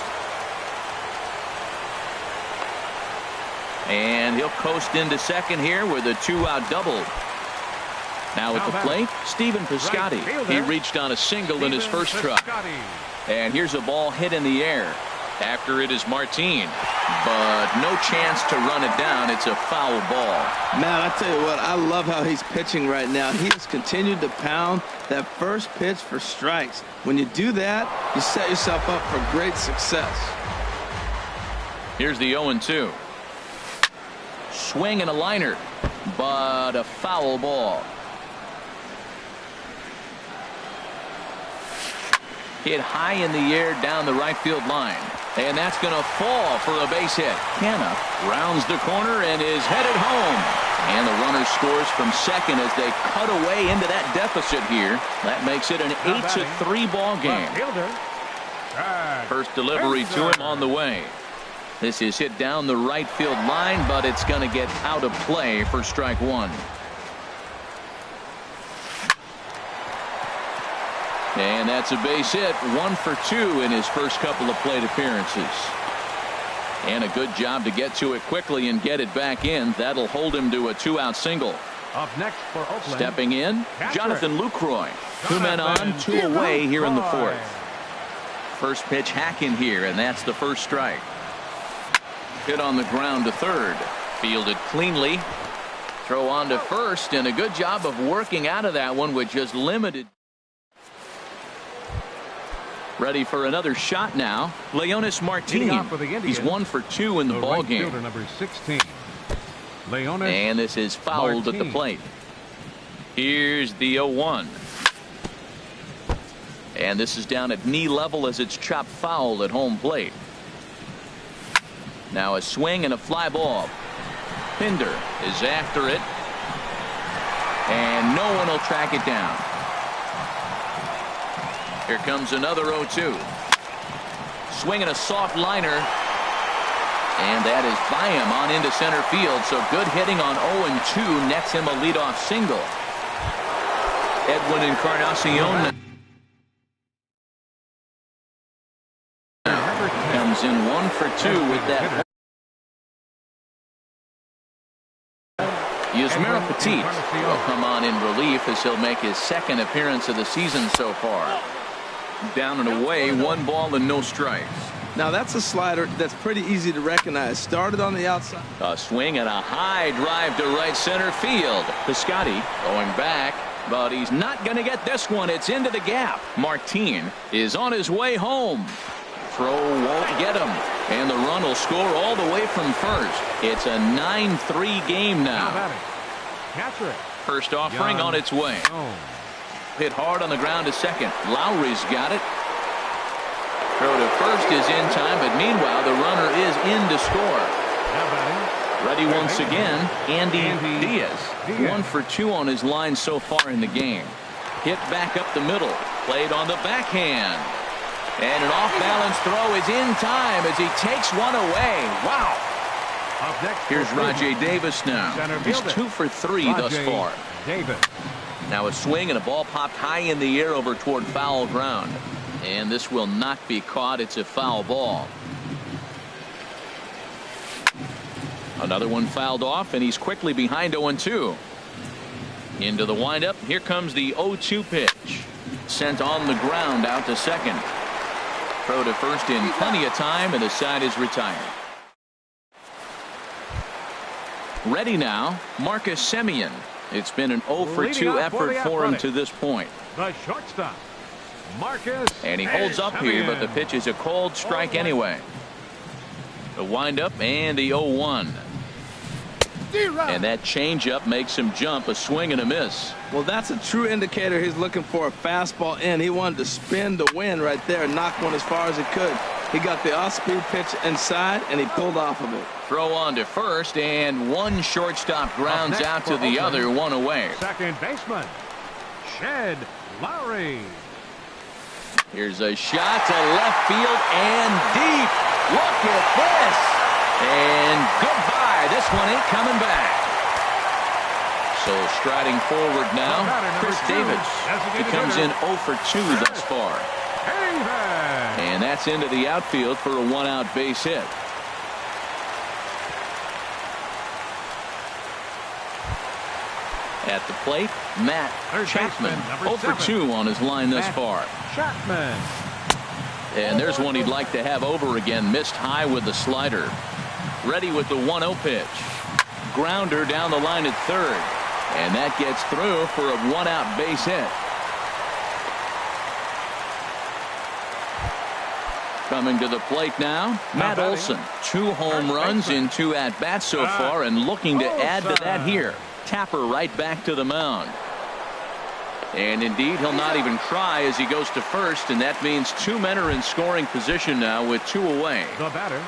And he'll coast into second here with a 2-out double. Now at the plate, Stephen Piscotty. He reached on a single in his first truck. And here's a ball hit in the air. After it is Martin, but no chance to run it down. It's a foul ball. Man, I tell you what, I love how he's pitching right now. He has continued to pound that first pitch for strikes. When you do that, you set yourself up for great success. Here's the 0-2. Swing and a liner, but a foul ball. Hit high in the air down the right field line. And that's going to fall for a base hit. Hanna rounds the corner and is headed home. And the runner scores from second as they cut away into that deficit here. That makes it an 8-3 ball game. First delivery to him on the way. This is hit down the right field line, but it's going to get out of play for strike 1. And that's a base hit, 1 for 2 in his first couple of plate appearances. And a good job to get to it quickly and get it back in. That'll hold him to a 2-out single. Up next for Oakland. Stepping in, Jonathan Lucroy. 2 men on, 2 away here in the 4th. First pitch hacking here, and that's the first strike. Hit on the ground to third. Fielded cleanly. Throw on to first, and a good job of working out of that one with just limited. Ready for another shot now. Leonis Martin. He's 1 for 2 in the ball game. Number 16. Leonis and this is fouled Martin. At the plate. Here's the 0-1. And this is down at knee level as it's chopped foul at home plate. Now a swing and a fly ball. Pinder is after it. And no one will track it down. Here comes another 0-2. Swinging a soft liner. And that is by him on into center field. So good hitting on 0-2 nets him a leadoff single. Edwin Encarnacion comes in 1 for 2 with that. Yusmeiro Petit will come on in relief as he'll make his second appearance of the season so far. Down and away, 1 ball and no strikes. Now that's a slider that's pretty easy to recognize. Started on the outside. A swing and a high drive to right center field. Piscotty going back, but he's not going to get this one. It's into the gap. Martin is on his way home. Throw won't get him, and the run will score all the way from first. It's a 9-3 game now. Catcher. First offering on its way. Hit hard on the ground to second. Lowry's got it. Throw to first is in time, but meanwhile the runner is in to score. Ready once again, Andy Diaz. 1 for 2 on his line so far in the game. Hit back up the middle. Played on the backhand. And an off-balance throw is in time as he takes one away. Wow. Here's Rajay Davis now. He's 2 for 3 thus far. Now a swing and a ball popped high in the air over toward foul ground. And this will not be caught. It's a foul ball. Another one fouled off, and he's quickly behind 0-2. Into the windup. Here comes the 0-2 pitch. Sent on the ground out to second. Throw to first in plenty of time, and the side is retired. Ready now, Marcus Semien. It's been an 0 for 2 effort for him to this point. The shortstop, Marcus. And he holds up here, but the pitch is a cold strike anyway. The windup and the 0-1. And that changeup makes him jump. A swing and a miss. Well, that's a true indicator he's looking for a fastball in. He wanted to spin the wind right there and knock one as far as he could. He got the off-speed pitch inside, and he pulled off of it. Throw on to first, and one shortstop grounds out to the other, 1 away. Second baseman, Shed Lowry. Here's a shot to left field and deep. Look at this. And goodbye. This one ain't coming back. So striding forward now, Chris Davis. He comes in 0 for 2 thus far. And that's into the outfield for a 1-out base hit. At the plate, Matt Chapman. 0 for 2 on his line thus far. Chapman. And there's one he'd like to have over again. Missed high with the slider. Ready with the 1-0 pitch. Grounder down the line at third. And that gets through for a 1-out base hit. Coming to the plate now, Matt Olson. 2 home runs in 2 at-bats so far, and looking to add to that here. Tapper right back to the mound. And indeed, he'll not even try as he goes to first, and that means 2 men are in scoring position now with 2 away. The batter.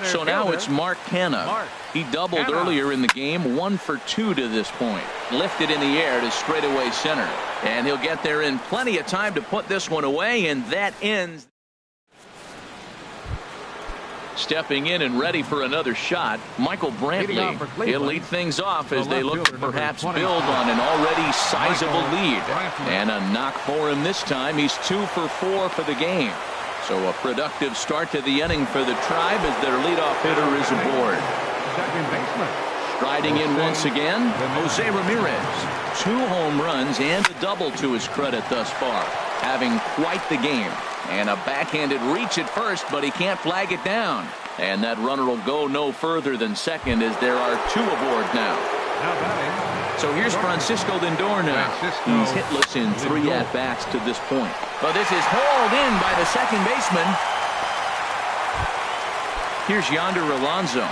So now it's Mark Canha. He doubled earlier in the game, 1 for 2 to this point. Lifted in the air to straightaway center. And he'll get there in plenty of time to put this one away, and that ends. Stepping in and ready for another shot, Michael Brantley. He'll lead things off as they look to perhaps build on an already sizable lead. And a knock for him this time. He's 2 for 4 for the game. So a productive start to the inning for the Tribe as their leadoff hitter is aboard. Striding in once again, Jose Ramirez. 2 home runs and a double to his credit thus far. Having quite the game. And a backhanded reach at first, but he can't flag it down. And that runner will go no further than second as there are 2 aboard now. So here's Francisco Lindor now. He's hitless in 3 at-bats to this point. But this is hauled in by the second baseman. Here's Yonder Alonso.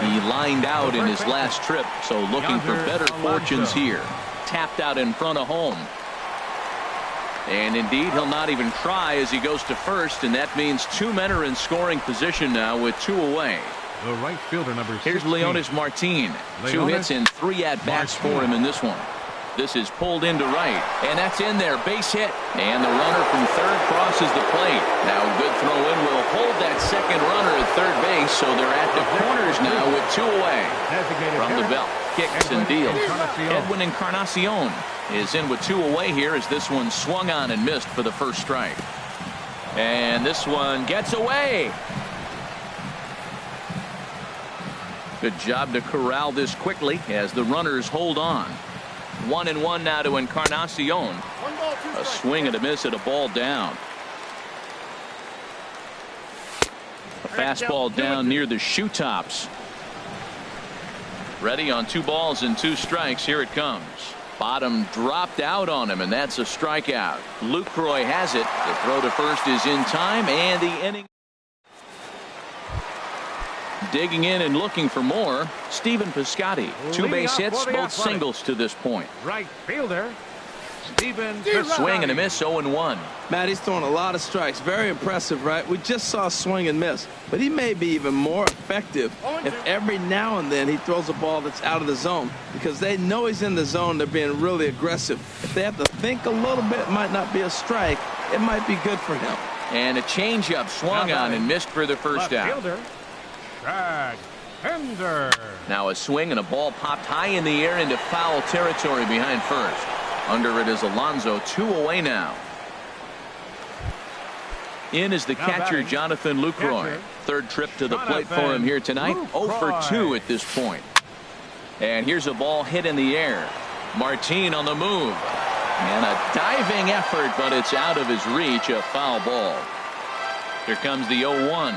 He lined out in his last trip, so looking for better fortunes here. Tapped out in front of home. And indeed, he'll not even try as he goes to first, and that means 2 men are in scoring position now with 2 away. The right fielder, number 16. Here's Leonis Martin. 2 hits and 3 at-bats for him in this one. This is pulled into right, and that's in there. Base hit, and the runner from third crosses the plate. Now a good throw in will hold that second runner at third base, so they're at the corners now with 2 away. From the belt, kicks and deals. Edwin Encarnacion is in with 2 away here as this one swung on and missed for the first strike. And this one gets away. Good job to corral this quickly as the runners hold on. 1-1 now to Encarnacion. A swing and a miss at a ball down. A fastball down near the shoe tops. Ready on 2 balls and 2 strikes. Here it comes. Bottom dropped out on him, and that's a strikeout. Lucroy has it. The throw to first is in time, and the inning. Digging in and looking for more, Stephen Piscotty. 2 base hits, both singles to this point. Right fielder, Stephen Swing and a miss, 0-1. Matt, he's throwing a lot of strikes. Very impressive, right? We just saw swing and miss, but he may be even more effective if every now and then he throws a ball that's out of the zone, because they know he's in the zone. They're being really aggressive. If they have to think a little bit, it might not be a strike. It might be good for him. And a changeup swung on and missed for the first out. Now a swing and a ball popped high in the air into foul territory behind first. Under it is Alonso. 2 away now. In is the catcher, Jonathan Lucroy. Third trip to the plate for him here tonight. 0 for 2 at this point. And here's a ball hit in the air. Martin on the move. And a diving effort, but it's out of his reach. A foul ball. Here comes the 0-1.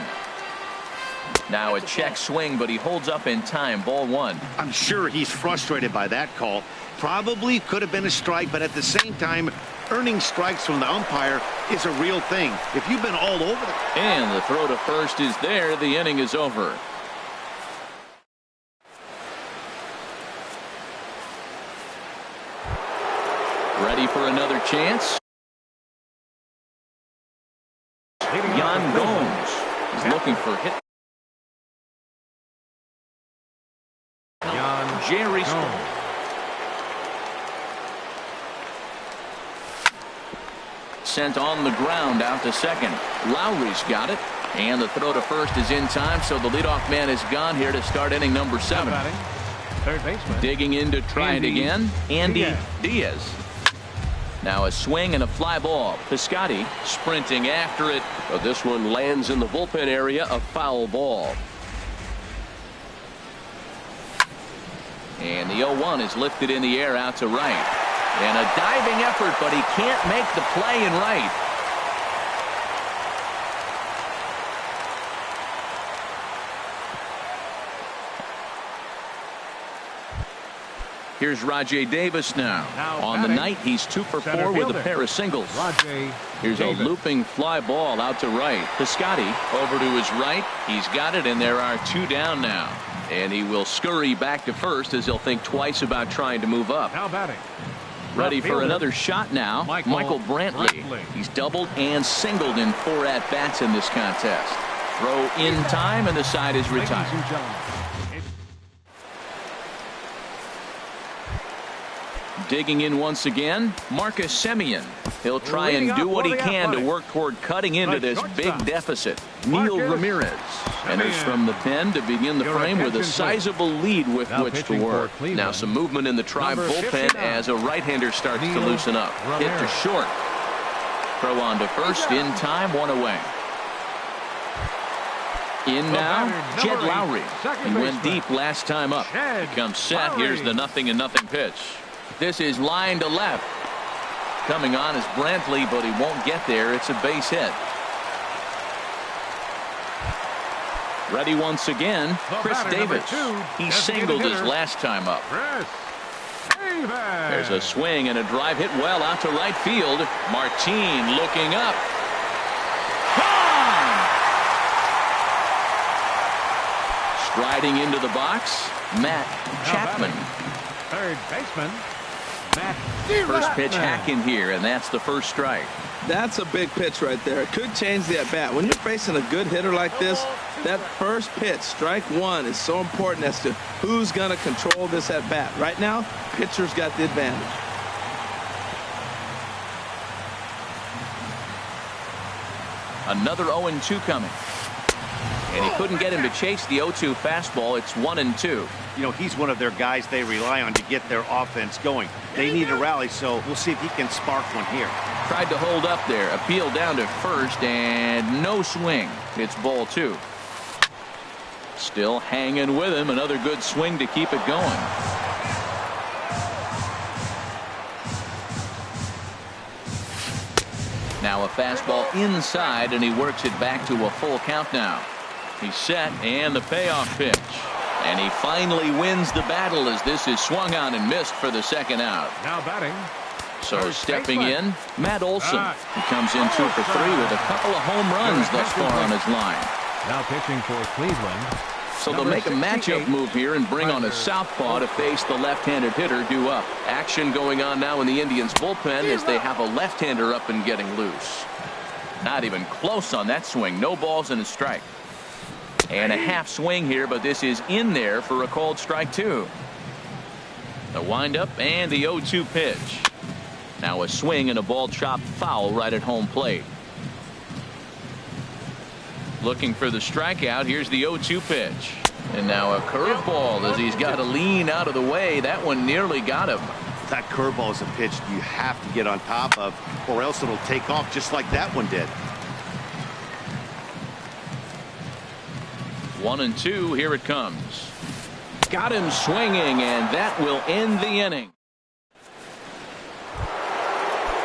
Now a check swing, but he holds up in time. Ball 1. I'm sure he's frustrated by that call. Probably could have been a strike, but at the same time, earning strikes from the umpire is a real thing. If you've been all over the... And the throw to first is there. The inning is over. Ready for another chance? Yan Gomes is looking for hit. Jerry Stone. Sent on the ground out to second. Lowry's got it. And the throw to first is in time, so the leadoff man is gone here to start inning number 7. Third baseman. Digging in to try it again. Andy Diaz. Now a swing and a fly ball. Piscotty sprinting after it. But this one lands in the bullpen area. A foul ball. And the 0-1 is lifted in the air out to right. And a diving effort, but he can't make the play in right. Here's Rajay Davis now. On the night, he's 2 for 4 with a pair of singles. Here's a looping fly ball out to right. Piscotty over to his right. He's got it, and there are 2 down now. And he will scurry back to first as he'll think twice about trying to move up. Now batting. Ready for another shot now. Michael Brantley. He's doubled and singled in 4 at-bats in this contest. Throw in time, and the side is retired. Digging in once again, Marcus Semien. He'll try and do what he can to work toward cutting into this big deficit. Neil Ramirez enters from the pen to begin the frame with a sizable lead with which to work. Now some movement in the Tribe bullpen as a right-hander starts to loosen up. Hit to short. Throw on to first in time, 1 away. In now, Jed Lowry. He went deep last time up. He comes set. Here's the 0-0 pitch. This is line to left. Coming on is Brantley, but he won't get there. It's a base hit. Ready once again, Chris Davis. He singled his last time up. There's a swing and a drive hit well out to right field. Martin looking up. Gone! Striding into the box, Matt Chapman. Third baseman. First pitch hack in here, and that's the first strike. That's a big pitch right there. It could change the at-bat. When you're facing a good hitter like this, that first pitch, strike 1, is so important as to who's going to control this at-bat. Right now, pitcher's got the advantage. Another 0-2 coming. And he couldn't get him to chase the 0-2 fastball. It's 1-2. You know, he's one of their guys they rely on to get their offense going. They need a rally, so we'll see if he can spark one here. Tried to hold up there. Appeal down to first, and no swing. It's ball 2. Still hanging with him. Another good swing to keep it going. Now a fastball inside, and he works it back to a full count now. He's set, and the payoff pitch. And he finally wins the battle as this is swung on and missed for the second out. Now batting. So stepping in, Matt Olson. He comes in 2 for 3 with a couple of home runs thus far on his line. Now pitching for Cleveland. So they'll make a matchup move here and bring on a southpaw to face the left-handed hitter due up. Action going on now in the Indians bullpen as they have a left-hander up and getting loose. Not even close on that swing. No balls and a strike. And a half swing here, but this is in there for a called strike 2. The windup and the 0-2 pitch. Now a swing and a ball chopped foul right at home plate. Looking for the strikeout. Here's the 0-2 pitch. And now a curveball as he's got to lean out of the way. That one nearly got him. That curveball is a pitch you have to get on top of, or else it'll take off just like that one did. 1-2. Here it comes. Got him swinging, and that will end the inning.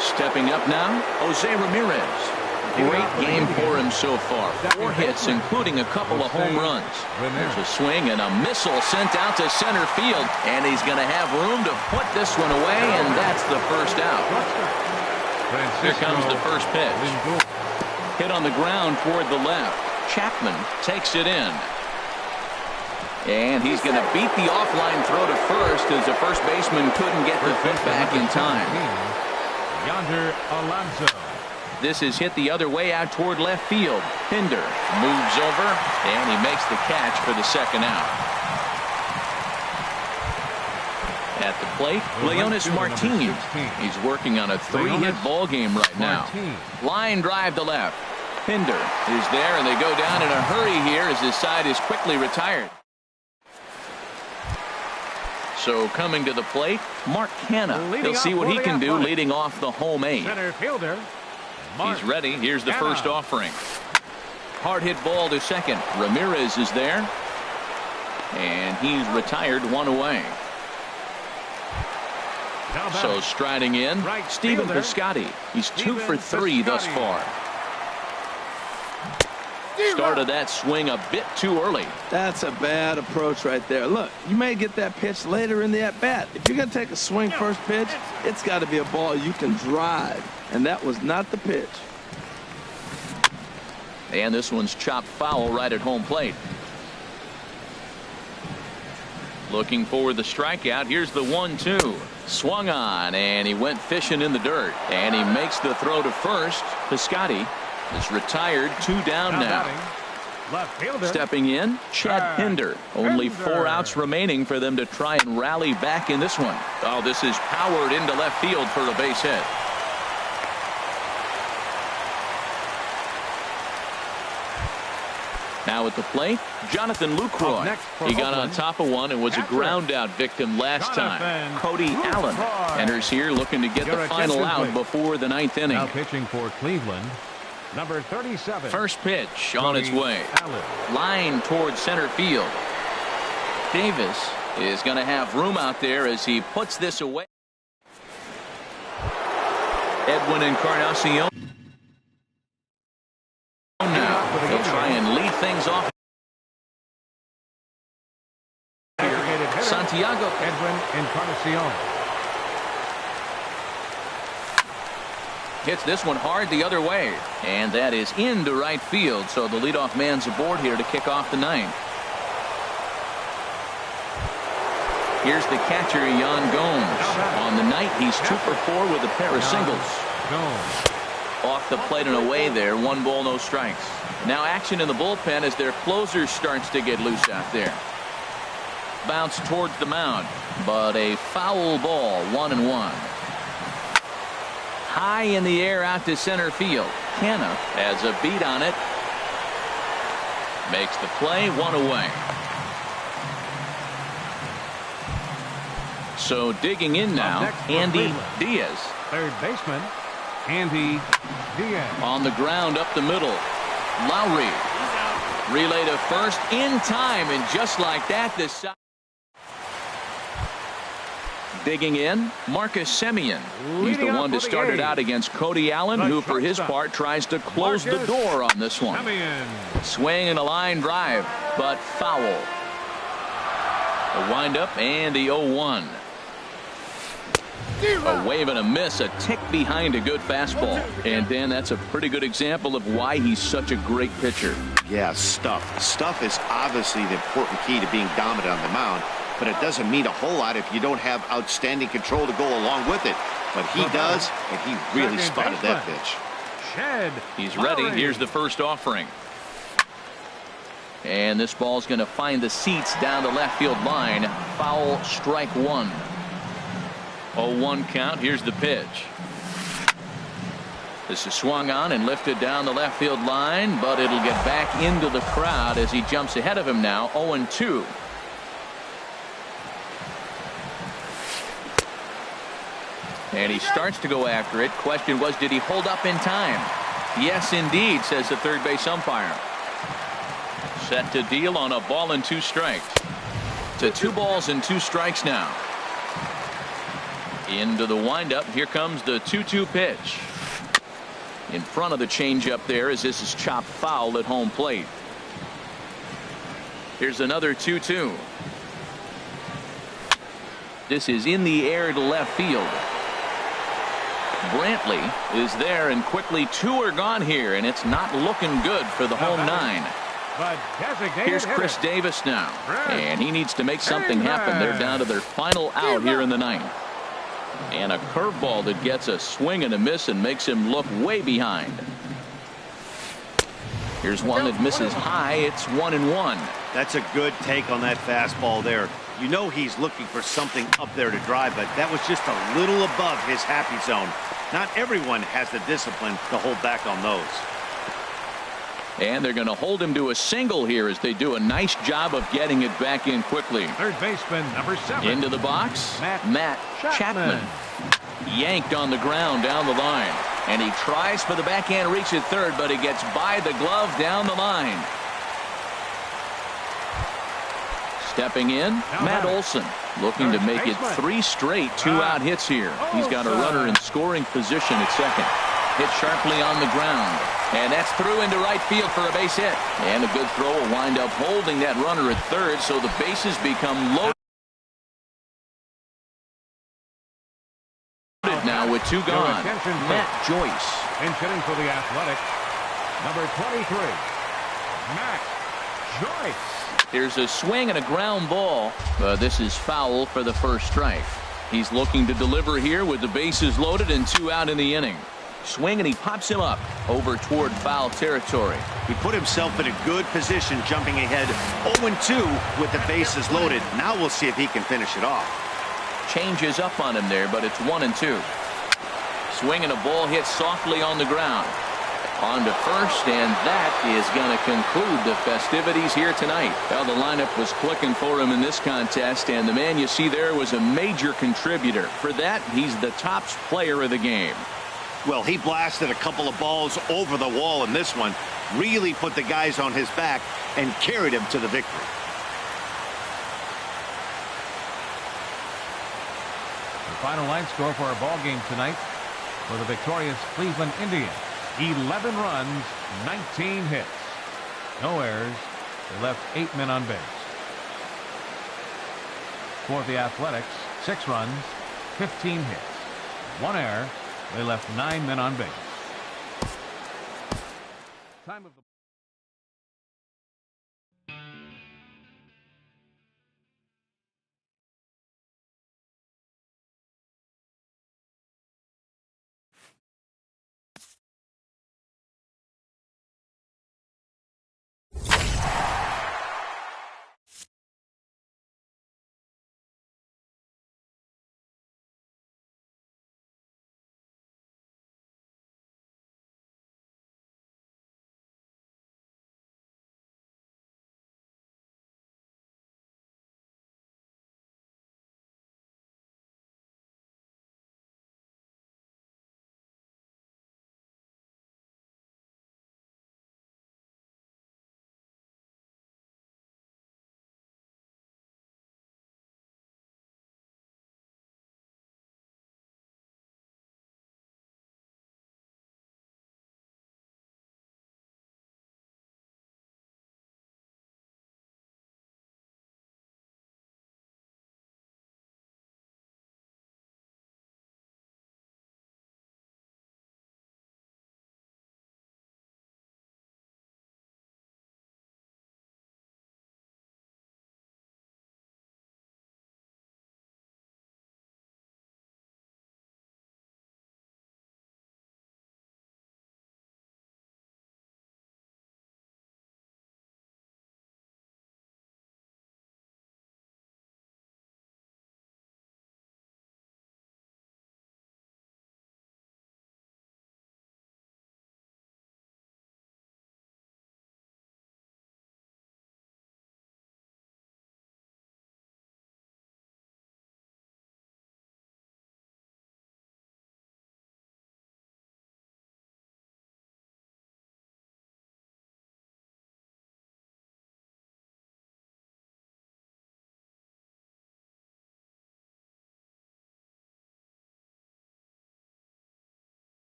Stepping up now, Jose Ramirez. Great game for him so far. 4 hits, including a couple of home runs. There's a swing and a missile sent out to center field, and he's going to have room to put this one away, and that's the first out. Here comes the first pitch. Hit on the ground toward the left. Chapman takes it in. And he's going to beat the offline throw to first as the first baseman couldn't get the foot back in time. Yonder Alonso. This is hit the other way out toward left field. Pinder moves over, and he makes the catch for the second out. At the plate, Leonis Martin. He's working on a 3-hit ball game right now. Line drive to left. Pinder is there, and they go down in a hurry here as his side is quickly retired. So coming to the plate, Mark Canha. He'll see what he can do leading off the home 8. Center fielder. He's ready. Here's the first offering. Hard hit ball to second. Ramirez is there. And he's retired 1 away. So striding in, Stephen Piscotty. He's 2 for 3 thus far. Started that swing a bit too early. That's a bad approach right there. Look, you may get that pitch later in the at-bat. If you're going to take a swing first pitch, it's got to be a ball you can drive. And that was not the pitch. And this one's chopped foul right at home plate. Looking for the strikeout. Here's the 1-2. Swung on, and he went fishing in the dirt. And he makes the throw to first. Piscotty is retired. 2 down now. Left fielder. Stepping in, Chad Pinder. Only 4 outs remaining for them to try and rally back in this one. Oh, this is powered into left field for a base hit. Now at the plate, Jonathan Lucroy. He got on top of one and was a ground out victim last time. Cody Allen enters here looking to get the final out before the 9th inning. Now pitching for Cleveland, number 37. First pitch on its way. Allen. Line towards center field. Davis is going to have room out there as he puts this away. Edwin Encarnacion. Now he'll try and lead things off. Santiago. Edwin Encarnacion. Hits this one hard the other way, and that is into right field. So the leadoff man's aboard here to kick off the 9th. Here's the catcher, Yan Gomes. On the night, he's 2 for 4 with a pair of singles. Off the plate and away there. 1 ball, no strikes. Now action in the bullpen as their closer starts to get loose out there. Bounce towards the mound, but a foul ball. 1-1. High in the air out to center field. Canha has a beat on it. Makes the play. 1 away. So digging in now, Andy Diaz. Third baseman, Andy Diaz. On the ground up the middle. Lowry. Relay to first in time, and just like that, this Digging in, Marcus Semien. He's the one to start it out against Cody Allen, who for his part tries to close the door on this one. Swing and a line drive, but foul. A windup and the 0-1. A wave and a miss, a tick behind a good fastball. And Dan, that's a pretty good example of why he's such a great pitcher. Yeah, stuff. Stuff is obviously the important key to being dominant on the mound, but it doesn't mean a whole lot if you don't have outstanding control to go along with it. But he does, and he really spotted that pitch. He's ready. Here's the first offering. And this ball's going to find the seats down the left field line. Foul, strike one. 0-1 count. Here's the pitch. This is swung on and lifted down the left field line, but it'll get back into the crowd as he jumps ahead of him now. 0-2. And he starts to go after it. Question was, did he hold up in time? Yes, indeed, says the third base umpire. Set to deal on a ball and 2 strikes. To 2 balls and 2 strikes now. Into the windup. Here comes the 2-2 pitch. In front of the changeup there as this is chopped foul at home plate. Here's another 2-2. This is in the air to left field. Brantley is there, and quickly 2 are gone here, and it's not looking good for the home 9. Here's Chris Davis now, and he needs to make something happen. They're down to their final out here in the 9th. And a curveball that gets a swing and a miss and makes him look way behind. Here's one that misses high. It's 1-1. That's a good take on that fastball there. You know he's looking for something up there to drive, but that was just a little above his happy zone. Not everyone has the discipline to hold back on those. And they're going to hold him to a single here as they do a nice job of getting it back in quickly. Third baseman, number 7. Into the box, Matt Chapman. Yanked on the ground down the line. And he tries for the backhand reach at third, but he gets by the glove down the line. Stepping in, Matt Olson, looking to make it 3 straight 2-out hits here. He's got a runner in scoring position at second. Hit sharply on the ground. And that's through into right field for a base hit. And a good throw will wind up holding that runner at third, so the bases become loaded now with 2 gone. Matt Joyce. Pinch hitting for the Athletics, number 23, Matt Joyce. Here's a swing and a ground ball. This is foul for the first strike. He's looking to deliver here with the bases loaded and 2 out in the inning. Swing and he pops him up over toward foul territory. He put himself in a good position jumping ahead 0-2 with the bases loaded. Now we'll see if he can finish it off. Changes up on him there, but it's 1-2. Swing and a ball hit softly on the ground. On to first, and that is going to conclude the festivities here tonight. Well, the lineup was clicking for him in this contest, and the man you see there was a major contributor. For that, he's the top player of the game. Well, he blasted a couple of balls over the wall in this one, really put the guys on his back and carried him to the victory. The final line score for our ball game tonight for the victorious Cleveland Indians: 11 runs, 19 hits. No errors. They left 8 men on base. For the Athletics, 6 runs, 15 hits. 1 error. They left 9 men on base. Time of the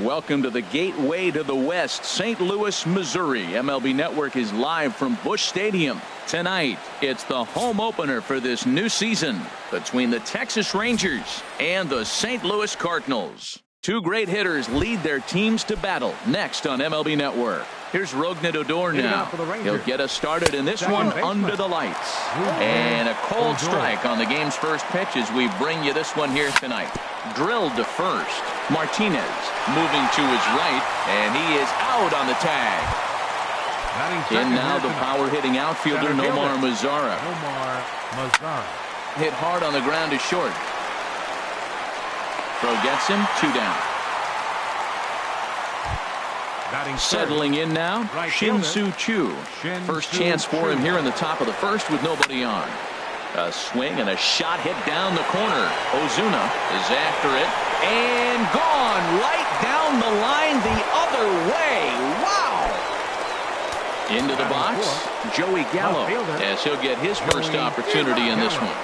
Welcome to the gateway to the West, St. Louis, Missouri. MLB Network is live from Busch Stadium. Tonight, it's the home opener for this new season between the Texas Rangers and the St. Louis Cardinals. Two great hitters lead their teams to battle next on MLB Network. Here's Rougned Odor now. He'll get us started in this one under the lights. And a cold strike on the game's first pitch as we bring you this one here tonight. Drilled to first. Martinez moving to his right, and he is out on the tag. In now the power-hitting outfielder Nomar Mazara. Hit hard on the ground to short. Throw gets him, 2 down. Settling in now, Shin-Soo Choo. First chance for him here in the top of the first with nobody on. A swing and a shot hit down the corner. Ozuna is after it and gone right down the line the other way. Wow! Into the box, Joey Gallo, as he'll get his first opportunity in this one.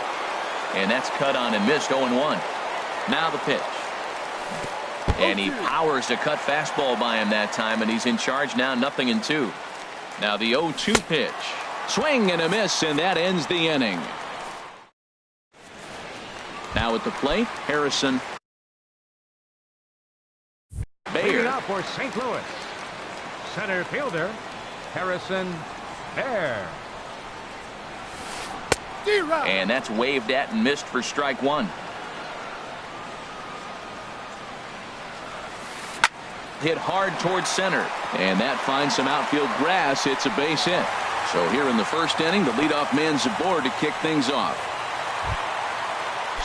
And that's cut on and missed, 0-1. Now the pitch. And he powers a cut fastball by him that time, and he's in charge now, 0-2. Now the 0-2 pitch. Swing and a miss, and that ends the inning. Now at the plate, Harrison Baer. Up for St. Louis. Center fielder, Harrison Baer. And that's waved at and missed for strike one. Hit hard towards center, and that finds some outfield grass. It's a base hit. So here in the first inning, the leadoff man's aboard to kick things off.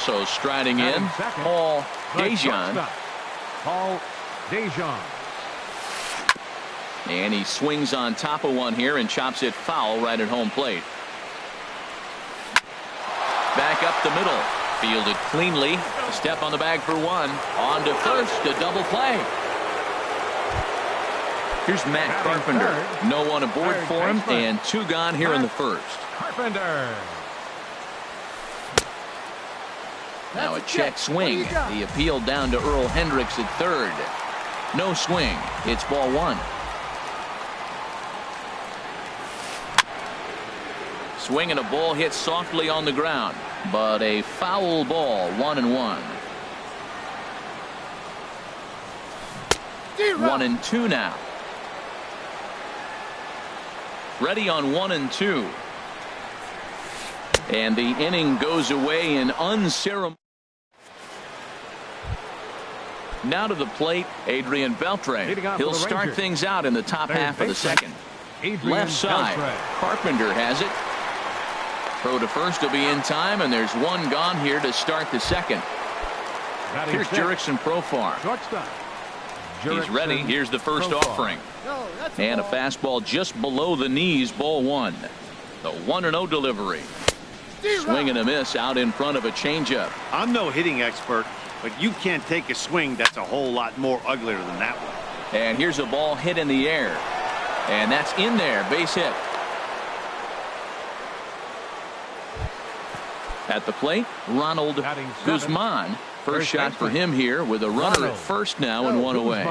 So striding in, Paul Dejan. Paul Dejan. And he swings on top of one here and chops it foul right at home plate. Back up the middle. Fielded cleanly. A step on the bag for one. On to first, a double play. Here's Matt Carpenter. No one aboard for him, and 2 gone here in the first. Carpenter. Now a check swing. The appeal down to Earl Hendricks at third. No swing. It's ball 1. Swing and a ball hit softly on the ground, but a foul ball, 1-1. 1-2 now. Ready on 1-2. And the inning goes away in unceremonious. Now to the plate, Adrian Beltre. He'll start things out in the top half of the second. Left side, Carpenter has it. Throw to first will be in time, and there's 1 gone here to start the second. Here's Jurickson Profar. He's ready. Here's the first offering. And a fastball just below the knees, ball 1. The 1-0 delivery. Swing and a miss out in front of a changeup. I'm no hitting expert, but you can't take a swing that's a whole lot more uglier than that one. And here's a ball hit in the air. And that's in there, base hit. At the plate, Ronald Guzman. First shot for him here with a runner at first now and 1 away.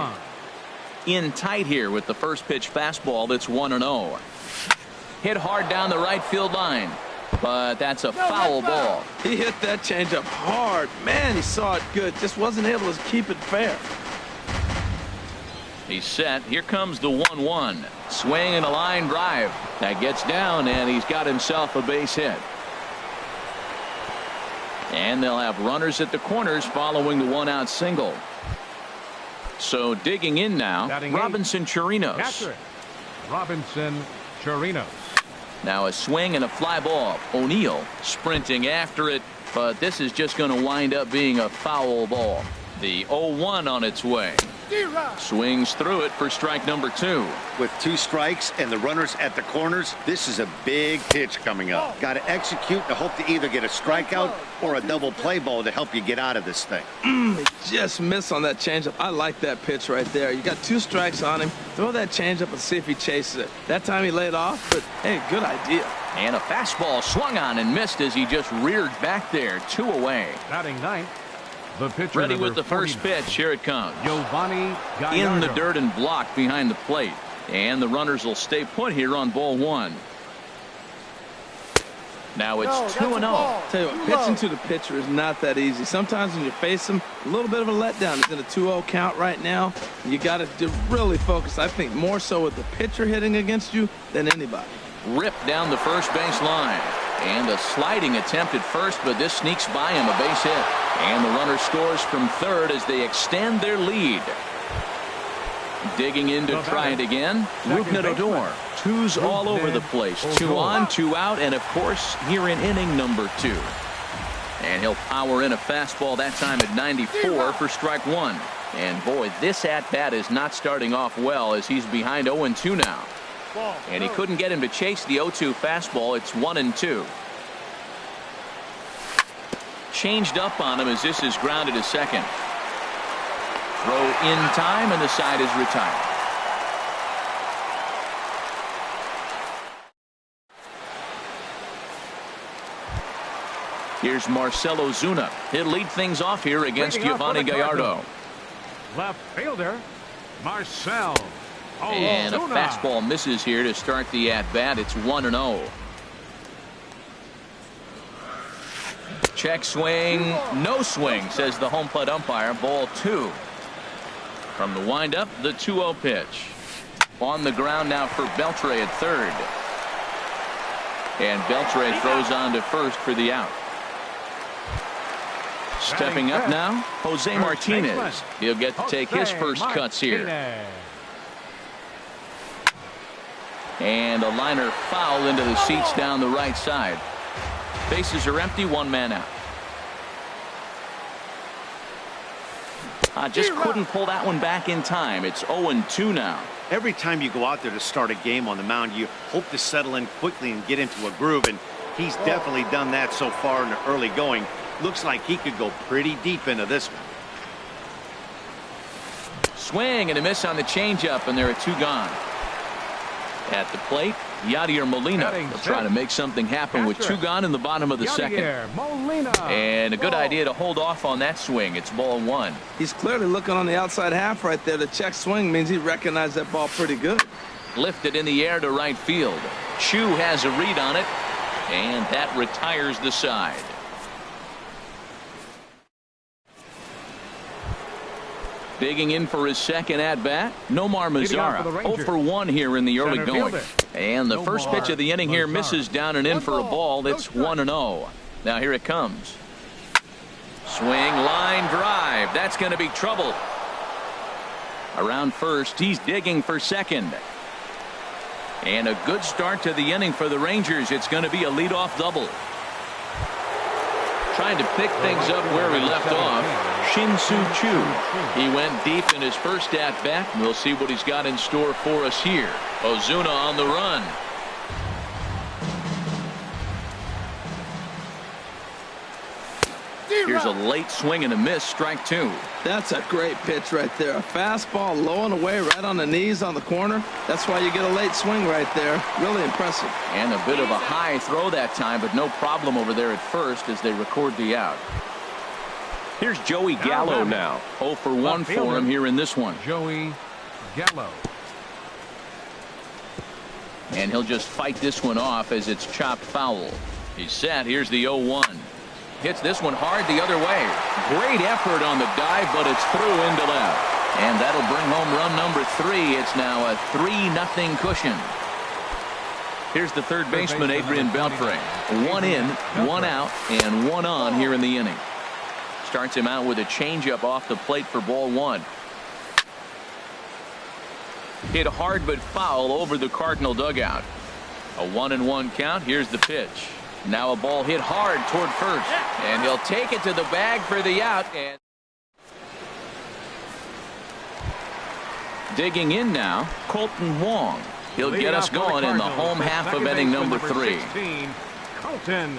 In tight here with the first pitch fastball that's 1-0. Hit hard down the right field line, but that's a foul ball. He hit that changeup hard. Man, he saw it good. Just wasn't able to keep it fair. He's set. Here comes the 1-1. Swing and a line drive. That gets down, and he's got himself a base hit. And they'll have runners at the corners following the 1-out single. So digging in now, Robinson Chirinos. Robinson Chirinos. Now a swing and a fly ball. O'Neill sprinting after it, but this is just going to wind up being a foul ball. The 0-1 on its way. Swings through it for strike number 2. With 2 strikes and the runners at the corners, this is a big pitch coming up. Got to execute and hope to either get a strikeout or a double play ball to help you get out of this thing. He just missed on that changeup. I like that pitch right there. You got 2 strikes on him. Throw that changeup and see if he chases it. That time he laid off, but hey, good idea. And a fastball swung on and missed as he just reared back there, 2 away. Batting ninth, The pitcher, Ready number with the first 49, pitch. Here it comes. Giovanni Gallardo. In the dirt and blocked behind the plate. And the runners will stay put here on ball one. Now it's 2-0. Tell you what, pitching to the pitcher is not that easy. Sometimes when you face him, a little bit of a letdown. It's in a 2-0 count right now. You got to really focus, I think, more so with the pitcher hitting against you than anybody. Ripped down the first base line. And a sliding attempt at first, but this sneaks by him, a base hit. And the runner scores from third as they extend their lead. Digging in to try it again. Rougned Odor. Twos all over the place. 2 on, 2 out, and of course here in inning number 2. And he'll power in a fastball that time at 94 for strike 1. And boy, this at-bat is not starting off well as he's behind 0-2 now. And he couldn't get him to chase the 0-2 fastball. It's 1-2. Changed up on him as this is grounded to second. Throw in time, and the side is retired. Here's Marcell Ozuna. He'll lead things off here against Giovanni Gallardo. Left fielder, Marcell Ozuna. And a fastball misses here to start the at-bat. It's 1-0. Check swing, no swing, says the home plate umpire. Ball 2. From the windup, the 2-0 pitch. On the ground now for Beltre at third. And Beltre throws on to first for the out. Stepping up now, Jose Martinez. He'll get to take his first cuts here. And a liner foul into the seats down the right side. Bases are empty, 1 man out. Just couldn't pull that one back in time. It's 0-2 now. Every time you go out there to start a game on the mound, you hope to settle in quickly and get into a groove, and he's definitely done that so far in the early going. Looks like he could go pretty deep into this one. Swing and a miss on the changeup, and there are 2 gone. At the plate, Yadier Molina will try to make something happen with 2 gone in the bottom of the second. And a good idea to hold off on that swing. It's ball 1. He's clearly looking on the outside half right there. The check swing means he recognized that ball pretty good. Lifted in the air to right field. Chu has a read on it, and that retires the side. Digging in for his second at-bat, Nomar Mazara. 0-for-1 here in the early going. And the first pitch of the inning here misses down and in for a ball. It's 1-0. Now here it comes. Swing, line drive. That's going to be trouble. Around first, he's digging for second. And a good start to the inning for the Rangers. It's going to be a leadoff double. Trying to pick things up where he left off, Shin-Soo Choo. He went deep in his first at-bat. We'll see what he's got in store for us here. Ozuna on the run. Here's a late swing and a miss, strike 2. That's a great pitch right there. A fastball low and away right on the knees on the corner. That's why you get a late swing right there. Really impressive. And a bit of a high throw that time, but no problem over there at first as they record the out. Here's Joey Gallo now. 0-for-1 for him here in this one. Joey Gallo. And he'll just fight this one off as it's chopped foul. He's set. Here's the 0-1. Hits this one hard the other way. Great effort on the dive, but it's through into left. And that'll bring home run number 3. It's now a 3-0 cushion. Here's the third baseman, Adrian Beltre. 1 in, 1 out, and 1 on here in the inning. Starts him out with a changeup off the plate for ball 1. Hit hard but foul over the Cardinal dugout. A 1-1 count. Here's the pitch. Now a ball hit hard toward first, and he'll take it to the bag for the out. And digging in now, Colton Wong. He'll get us going in the home half of inning number 3.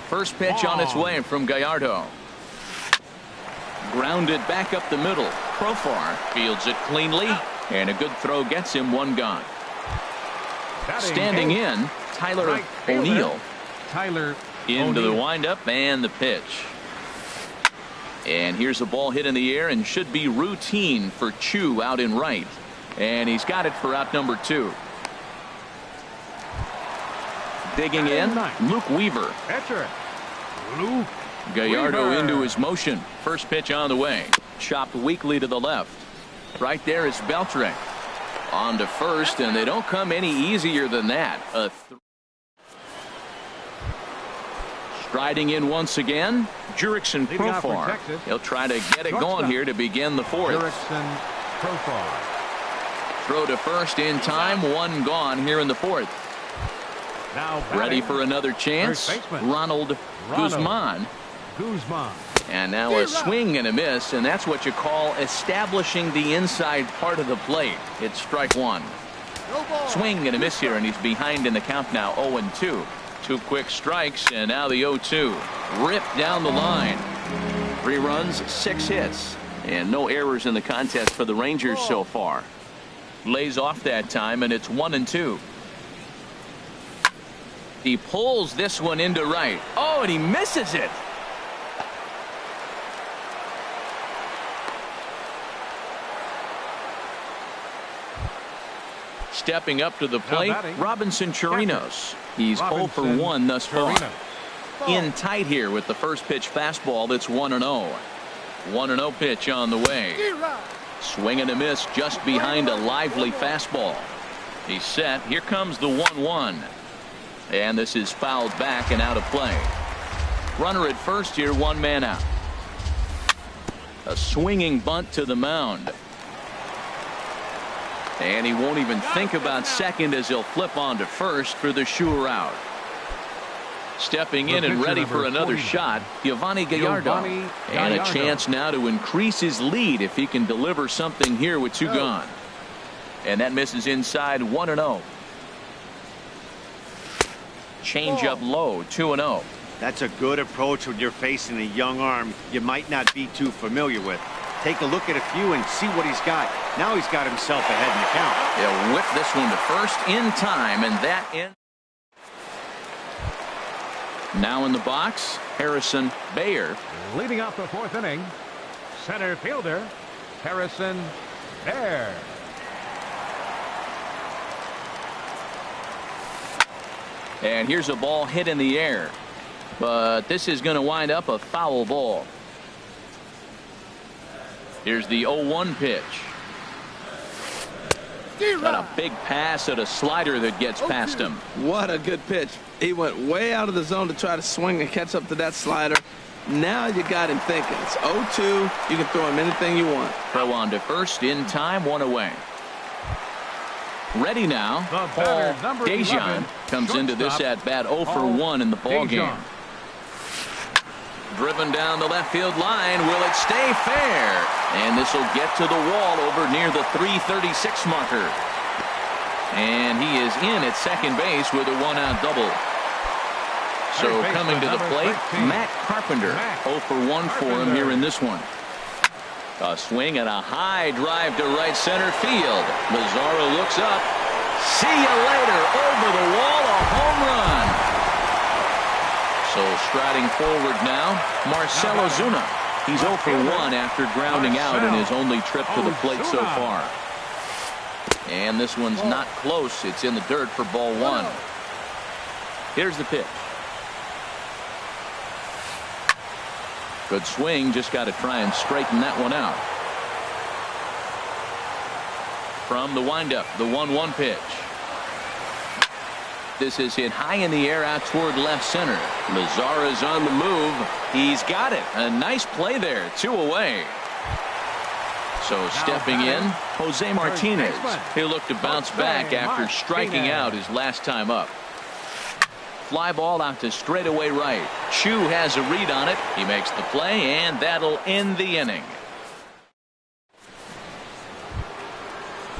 First pitch on its way from Gallardo. Grounded back up the middle. Profar fields it cleanly, and a good throw gets him 1 gone. Standing in, Tyler O'Neill. Into the windup and the pitch. And here's a ball hit in the air and should be routine for Chu out in right. And he's got it for out number 2. Digging in, Luke Weaver. Catcher, Luke Gallardo Weaver. into his motion. First pitch on the way. Chopped weakly to the left. Right there is Beltre. On to first, and they don't come any easier than that. Striding in once again, Jurickson Leading off for Profar. Texas. He'll try to get it going here to begin the 4th. Jurickson Profar. Throw to first in time, 1 gone here in the 4th. Now Ready batting, for another chance, first baseman, Ronald Guzman. Guzman. And now a swing and a miss, and that's what you call establishing the inside part of the plate. It's strike 1. Swing and a miss here, and he's behind in the count now, 0-2. 2 quick strikes, and now the 0-2. Ripped down the line. 3 runs, 6 hits, and no errors in the contest for the Rangers so far. Lays off that time, and it's 1-2. He pulls this one into right. Oh, and he misses it. Stepping up to the plate, Robinson Chirinos. He's 0 for 1 thus far. In tight here with the first pitch fastball. That's 1-0. 1-0 pitch on the way. Swing and a miss just behind a lively fastball. He's set. Here comes the 1-1. And this is fouled back and out of play. Runner at first here, 1 man out. A swinging bunt to the mound. And he won't even think about second as he'll flip on to first for the sure out. Stepping in and ready for another shot, Giovanni Gallardo. And a chance now to increase his lead if he can deliver something here with 2 gone. And that misses inside, 1-0. Change up low, 2-0. That's a good approach when you're facing a young arm you might not be too familiar with. Take a look at a few and see what he's got. Now he's got himself ahead in the count. He'll whip this one to first in time, and that ends. Now in the box, Harrison Baer. Leading off the 4th inning, center fielder Harrison Baer. And here's a ball hit in the air, but this is going to wind up a foul ball. Here's the 0-1 pitch. Got a big pass at a slider that gets past him. What a good pitch. He went way out of the zone to try to swing and catch up to that slider. Now you got him thinking. It's 0-2. You can throw him anything you want. Throw on to first in time, 1 away. Ready now, batter, Paul number Dejan 11, comes into this at bat 0 for 1 in the ball game. Driven down the left field line. Will it stay fair? And this will get to the wall over near the 336 marker. And he is in at second base with a 1-out double. So coming to the plate, Matt Carpenter. 0 for 1 for him here in this one. A swing and a high drive to right center field. Lazaro looks up. See you later. Over the wall, a home run. So striding forward now, Marcell Ozuna. He's 0 for 1 after grounding out in his only trip to the plate so far. And this one's not close. It's in the dirt for ball 1. Here's the pitch. Good swing. Just got to try and straighten that one out. From the windup, the 1-1 pitch. This is hit high in the air out toward left center. Lazara's on the move. He's got it. A nice play there. 2 away. So stepping in, Jose Martinez. He'll look to bounce back after striking out his last time up. Fly ball out to straightaway right. Chu has a read on it. He makes the play, and that'll end the inning.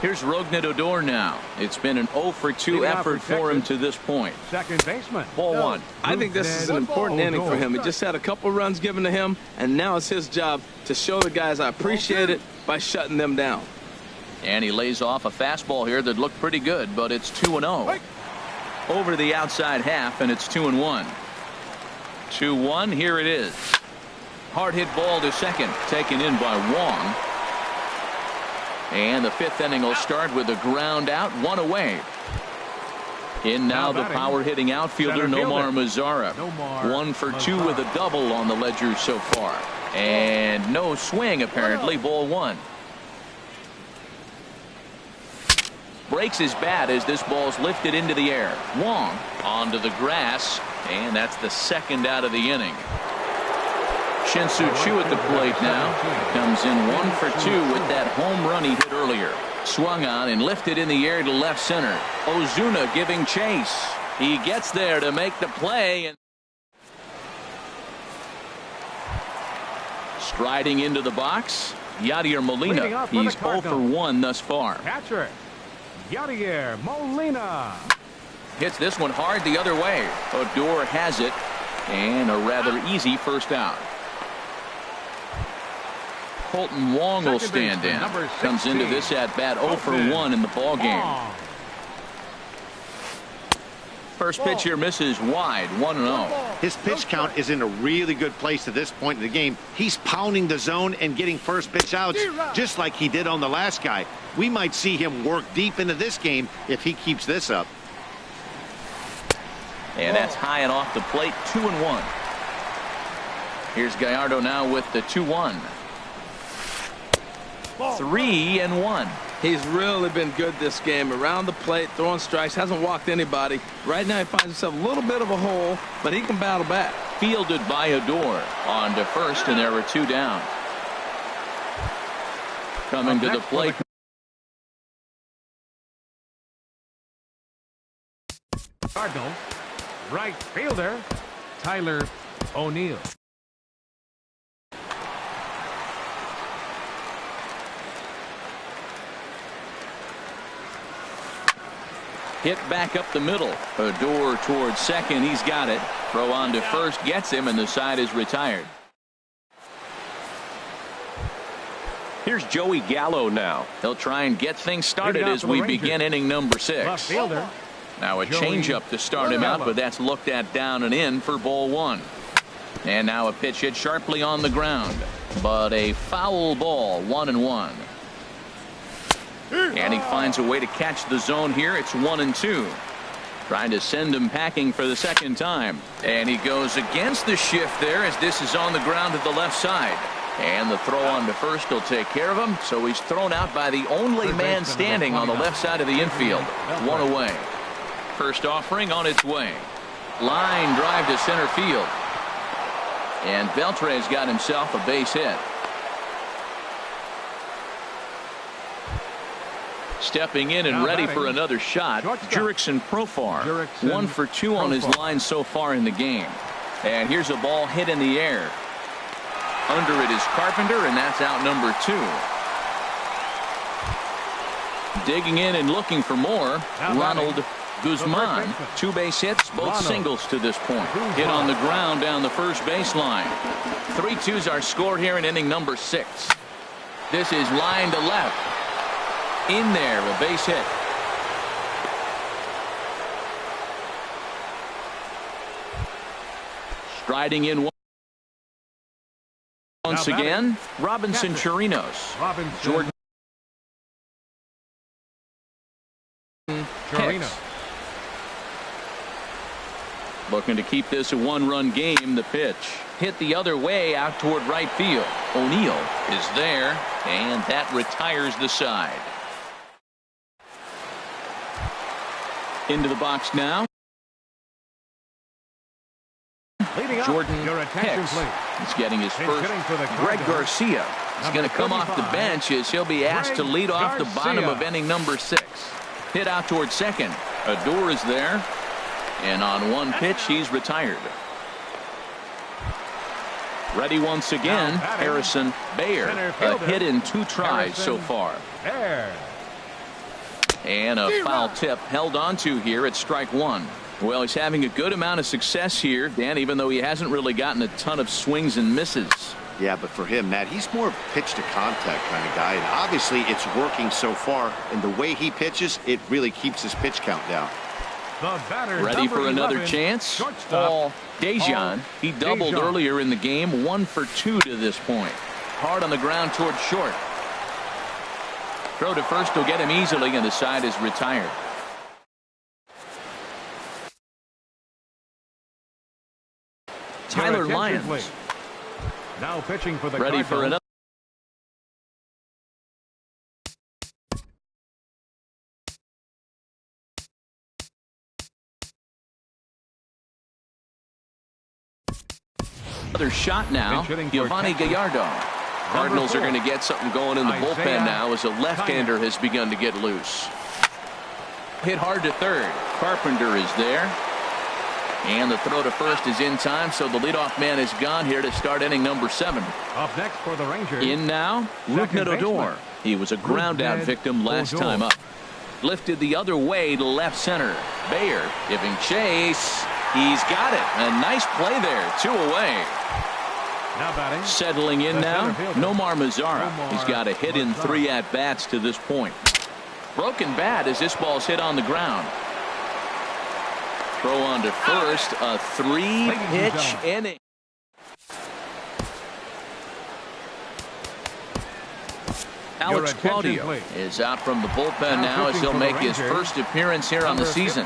Here's Rougned Odor now. It's been an 0 for 2 effort for him to this point. Second baseman. Ball 1. I think this is an important inning for him. He just had a couple runs given to him, and now it's his job to show the guys I appreciate it by shutting them down. And he lays off a fastball here that looked pretty good, but it's 2-0. Over the outside half, and it's 2-1. 2-1. Here it is. Hard hit ball to second, taken in by Wong. And the fifth inning will start with a ground out, one away. In now the power hitting outfielder Nomar Mazara. 1 for 2 with a double on the ledger so far. And no swing apparently. Ball 1. Breaks his bat as this ball's lifted into the air. Wong onto the grass, and that's the second out of the inning. Shin-Soo Choo at the plate now. Comes in 1 for 2 with that home run he hit earlier. Swung on and lifted in the air to left center. Ozuna giving chase. He gets there to make the play. And striding into the box, Yadier Molina. He's 0 for 1 thus far. Catcher, Yadier Molina. Hits this one hard the other way. Odor has it, and a rather easy first out. Colton Wong will stand in. Comes into this at bat 0 for 1 in the ball game. First pitch here misses wide, 1-0. His pitch count is in a really good place at this point in the game. He's pounding the zone and getting first pitch outs just like he did on the last guy. We might see him work deep into this game if he keeps this up. And that's high and off the plate, 2-1. Here's Gallardo now with the 2-1. 3-1. He's really been good this game. Around the plate, throwing strikes, hasn't walked anybody. Right now he finds himself a little bit of a hole, but he can battle back. Fielded by Odor. On to first, and there were 2 down. Coming to the plate. Cardinals, right fielder, Tyler O'Neill. Hit back up the middle. Odor towards second. He's got it. Throw on to first. Gets him, and the side is retired. Here's Joey Gallo now. He'll try and get things started as we begin inning number 6. Left fielder. Now a changeup to start him out, but that's looked at down and in for ball 1. And now a pitch hit sharply on the ground. But a foul ball, 1-1. And he finds a way to catch the zone here. It's 1-2. Trying to send him packing for the second time. And he goes against the shift there as this is on the ground to the left side. And the throw on to first will take care of him. So he's thrown out by the only man standing on the left side of the infield. 1 away. First offering on its way. Line drive to center field. And Beltre's got himself a base hit. Stepping in and ready for another shot, Jurickson Profar. 1 for 2 on his line so far in the game. And here's a ball hit in the air. Under it is Carpenter, and that's out number 2. Digging in and looking for more, Ronald Guzman. 2 base hits, both singles to this point. Hit on the ground down the first baseline. 3-2s are scored here in inning number 6. This is line to left. In there, a base hit. Striding in once again, Robinson Chirinos. Jordan Chirinos. Looking to keep this a 1-run game. The pitch hit the other way out toward right field. O'Neill is there, and that retires the side. Into the box now. Jordan Hicks. He's getting his first. Greg Garcia is going to come off the bench as he'll be asked to lead off the bottom of inning number 6. Hit out towards second. Odor is there. And on 1 pitch, he's retired. Ready once again, Harrison Bayer. A hit in 2 tries so far. And a foul tip held on to here at strike 1. Well, he's having a good amount of success here, Dan, even though he hasn't really gotten a ton of swings and misses. Yeah, but for him, Matt, he's more of a pitch to contact kind of guy. And obviously, it's working so far. And the way he pitches, it really keeps his pitch count down. The batter, Ready for another 11, chance? shortstop, Paul Dejan. He doubled Dejan. earlier in the game, 1 for 2 to this point. Hard on the ground towards short. Throw to first will get him easily, and the side is retired. Tyler Lyons. Please. Now pitching for the Ready Cardinals. for another. Another shot now. Giovanni Gallardo. Cardinals are going to get something going in the bullpen now as a left-hander has begun to get loose. Hit hard to third. Carpenter is there. And the throw to first is in time, so the leadoff man is gone here to start inning number 7. Up next for the Rangers. In now, Rougned Odor. He was a ground-out victim last time up. Lifted the other way to left center. Bayer giving chase. He's got it. A nice play there. 2 away. Now batting. Settling in now, Nomar Mazara. He's got a hit in 3 at-bats to this point. Broken bat as this ball's hit on the ground. Throw on to first, a 3-pitch inning. Alex Claudio is out from the bullpen now as he'll make his first appearance here on the season.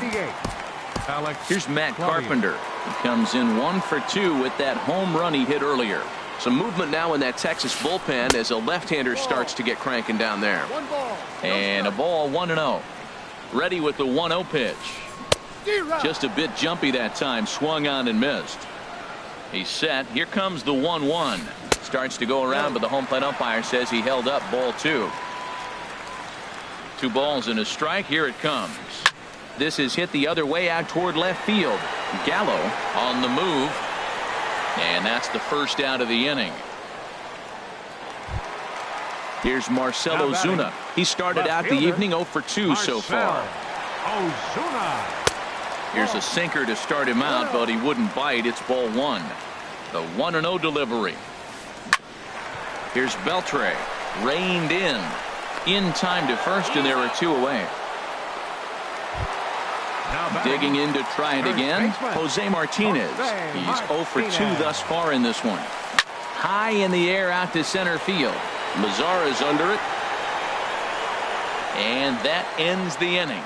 Here's Matt Carpenter. He comes in 1 for 2 with that home run he hit earlier. Some movement now in that Texas bullpen as a left-hander starts to get cranking down there. And a ball, 1-0. Ready with the 1-0 pitch. Just a bit jumpy that time. Swung on and missed. He's set. Here comes the 1-1. Starts to go around, but the home plate umpire says he held up. Ball 2. 2 balls and a strike. Here it comes. This is hit the other way out toward left field. Gallo on the move. And that's the first out of the inning. Here's Marcell Ozuna. He started out the evening 0 for 2 so far. Ozuna. Here's a sinker to start him out, but he wouldn't bite. It's ball 1. The 1-0 delivery. Here's Beltre. Reined in time to first, and there are 2 away. Digging in to try it again, Jose Martinez. He's 0 for 2 thus far in this one. High in the air out to center field. Mazara is under it. And that ends the inning.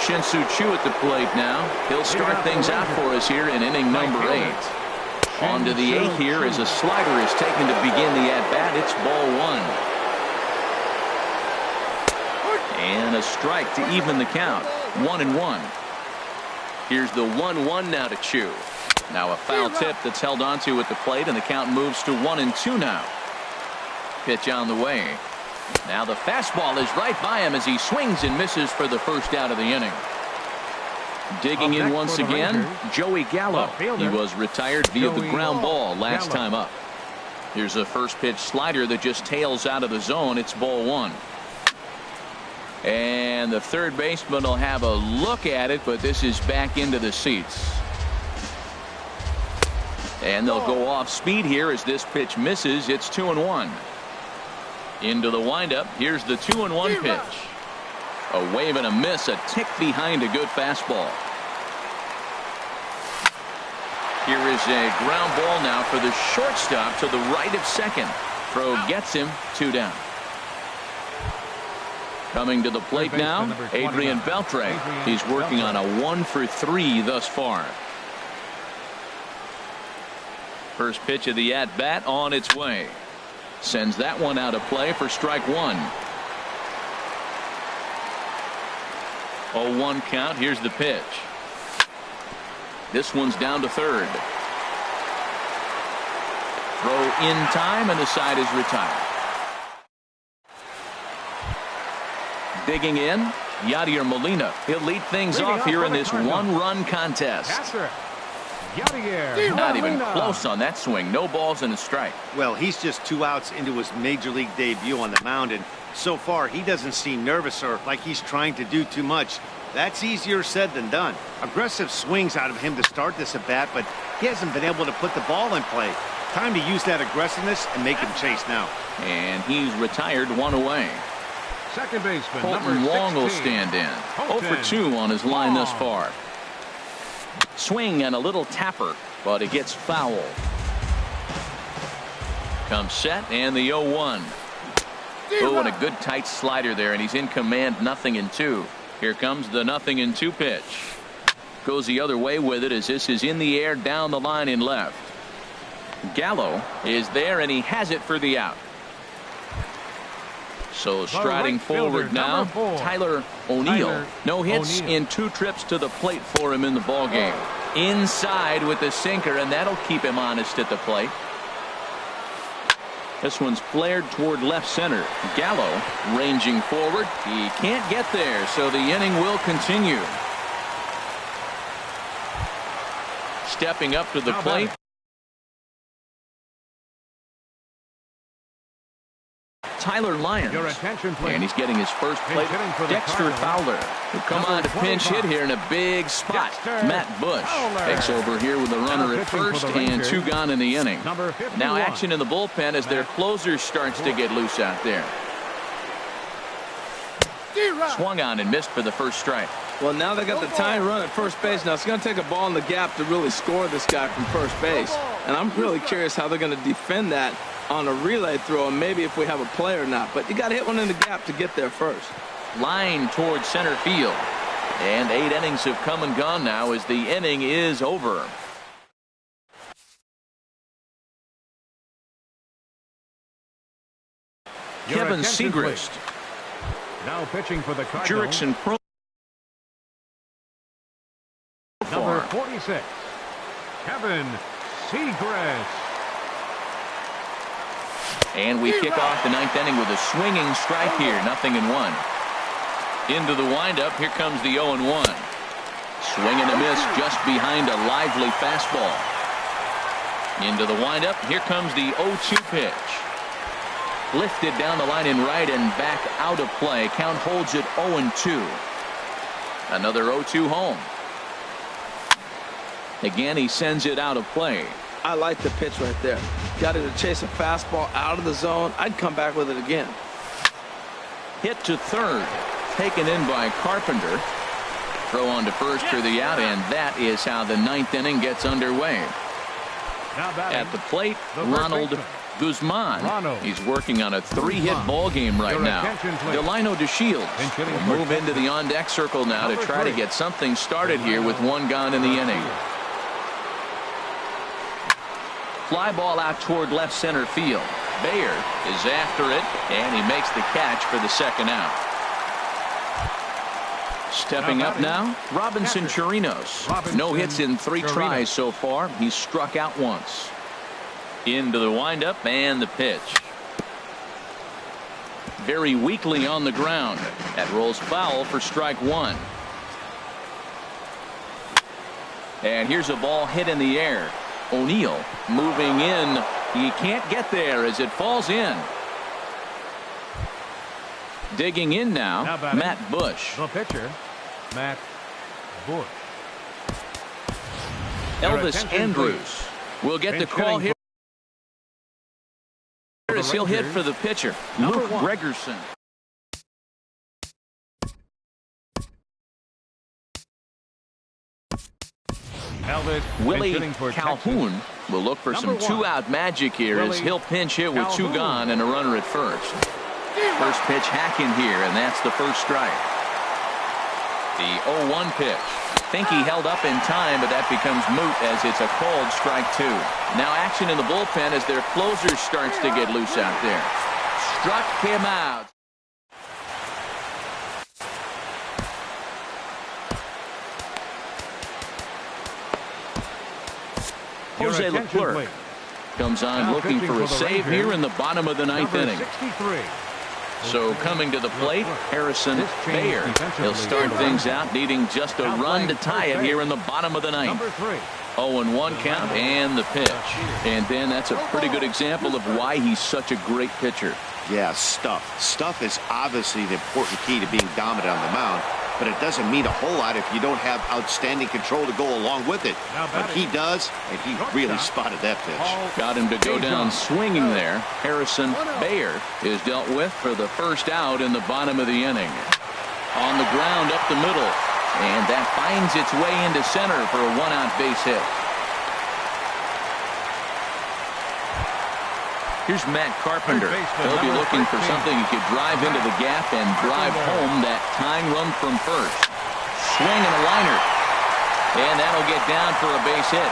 Shin-Soo Choo at the plate now. He'll start things out for us here in inning number 8. On to the 8th here as a slider is taken to begin the at-bat. It's ball 1. And a strike to even the count. 1-1. Here's the 1-1 now to Choo. Now a foul tip that's held onto at the plate, and the count moves to 1-2 now. Pitch on the way. Now the fastball is right by him as he swings and misses for the first out of the inning. Digging in once again, Joey Gallo. He was retired via the ground ball last time up. Here's a first pitch slider that just tails out of the zone. It's ball 1. And the third baseman will have a look at it, but this is back into the seats. And they'll go off speed here as this pitch misses. It's 2-1. Into the windup. Here's the 2-1 pitch. A wave and a miss, a tick behind a good fastball. Here is a ground ball now for the shortstop to the right of second. Throw gets him. 2 down. Coming to the plate now, Adrian Beltre. He's working on a 1 for 3 thus far. First pitch of the at-bat on its way. Sends that one out of play for strike 1. 0-1 count. Here's the pitch. This one's down to third. Throw in time, and the side is retired. Digging in, Yadier Molina. He'll lead things off here in this one-run contest. Not even close on that swing. No balls and a strike. Well, he's just 2 outs into his major league debut on the mound, and so far he doesn't seem nervous or like he's trying to do too much. That's easier said than done. Aggressive swings out of him to start this at bat, but he hasn't been able to put the ball in play. Time to use that aggressiveness and make him chase now. And he's retired, 1 away. Second baseman, Colton number Wong will 16. stand in. 0 for 2 on his line thus far. Swing and a little tapper, but it gets foul. Comes set and the 0-1. Oh, and a good tight slider there, and he's in command. 0-2. Here comes the 0-2 pitch. Goes the other way with it as this is in the air down the line in left. Gallo is there, and he has it for the out. So striding forward now, Tyler O'Neill. No hits in 2 trips to the plate for him in the ballgame. Inside with the sinker, and that'll keep him honest at the plate. This one's flared toward left center. Gallo ranging forward. He can't get there, so the inning will continue. Stepping up to the plate. Tyler Lyons. Your attention, please. And he's getting his first plate. Dexter Fowler will come on to pinch hit here in a big spot. Matt Bush takes over here with a runner at first and 2 gone in the inning. Now action in the bullpen as their closer starts to get loose out there. Swung on and missed for the first strike. Well, now they got the tying run at first base. Now it's going to take a ball in the gap to really score this guy from first base. And I'm really curious how they're going to defend that on a relay throw, and maybe if we have a play or not. But you got to hit one in the gap to get there first. Line towards center field. And 8 innings have come and gone now as the inning is over. Kevin Segrist. Now pitching for the Cardinals. Jurickson Pro. Number 46, Kevin Segrist. And we kick off the 9th inning with a swinging strike here. 0-1. Into the windup. Here comes the 0-1. Swing and a miss just behind a lively fastball. Into the windup. Here comes the 0-2 pitch. Lifted down the line in right and back out of play. Count holds it 0-2. Another 0-2 home. Again, he sends it out of play. I like the pitch right there. Got it to chase a fastball out of the zone. I'd come back with it again. Hit to third. Taken in by Carpenter. Throw on to first for the out, and that is how the 9th inning gets underway. At the plate, Ronald Guzman. He's working on a 3-hit ball game right now. Delino DeShields will move into the on-deck circle now to try to get something started here with 1 gone in the inning. Fly ball out toward left center field. Bayer is after it, and he makes the catch for the 2nd out. Stepping up now, Robinson Chirinos. No hits in 3 tries so far. He's struck out once. Into the windup and the pitch. Very weakly on the ground. That rolls foul for strike 1. And here's a ball hit in the air. O'Neill moving in. He can't get there as it falls in. Digging in now, Matt Bush. The pitcher, Matt Bush. Elvis Andrews will get the call here as he'll hit for the pitcher, Luke Gregerson. Willie Calhoun will look for some 2-out magic here as he'll pinch hit with 2 gone and a runner at first. First pitch hacking here, and that's the first strike. The 0-1 pitch. Think he held up in time, but that becomes moot as it's a called strike 2. Now action in the bullpen as their closer starts to get loose out there. Struck him out. Jose Leclerc comes on looking for a save here in the bottom of the 9th inning. So coming to the plate, Harrison Bayer. He'll start things out needing just a run to tie it here in the bottom of the 9th. 0-1 count and the pitch. And then that's a pretty good example of why he's such a great pitcher. Yeah, stuff. Stuff is obviously the important key to being dominant on the mound. but it doesn't mean a whole lot if you don't have outstanding control to go along with it. But he does, and he really spotted that pitch. Got him to go down swinging there. Harrison Bayer is dealt with for the first out in the bottom of the inning. On the ground up the middle, and that finds its way into center for a one-out base hit. Here's Matt Carpenter. He'll be looking for something he could drive into the gap and drive home that tying run from first. Swing and a liner. And that'll get down for a base hit.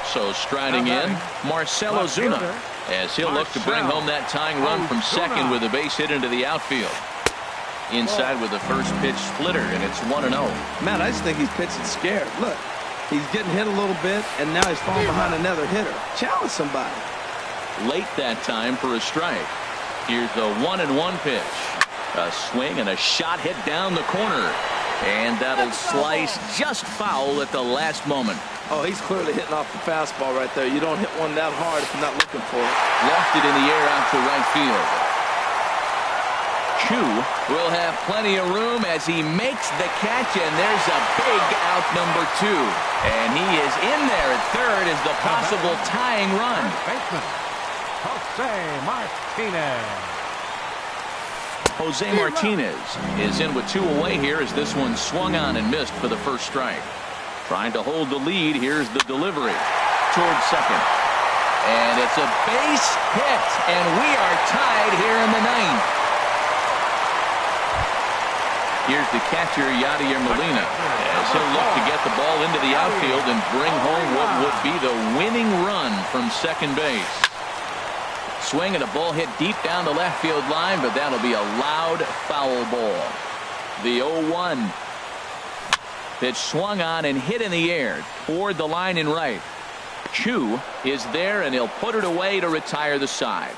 So striding in, Marcell Ozuna, as he'll look to bring home that tying run from second with a base hit into the outfield. Inside with the first pitch splitter, and it's 1-0. Matt, I just think he's pitching scared. Look, he's getting hit a little bit, and now he's falling behind another hitter. Challenge somebody. Late that time for a strike. Here's the 1-1 pitch. A swing and a shot hit down the corner. And that'll slice just foul at the last moment. Oh, he's clearly hitting off the fastball right there. You don't hit one that hard if you're not looking for it. Lofted in the air out to right field. Chu will have plenty of room as he makes the catch, and there's a big out number 2. And he is in there at third as the possible tying run. Jose Martinez is in with 2 away here as this one swung on and missed for the first strike. Trying to hold the lead. Here's the delivery towards second. And it's a base hit, and we are tied here in the 9th. Here's the catcher, Yadier Molina, as he'll look to get the ball into the outfield and bring home what would be the winning run from second base. Swing and a ball hit deep down the left field line, but that'll be a loud foul ball. The 0-1. Pitch swung on and hit in the air toward the line in right. Chu is there, and he'll put it away to retire the side.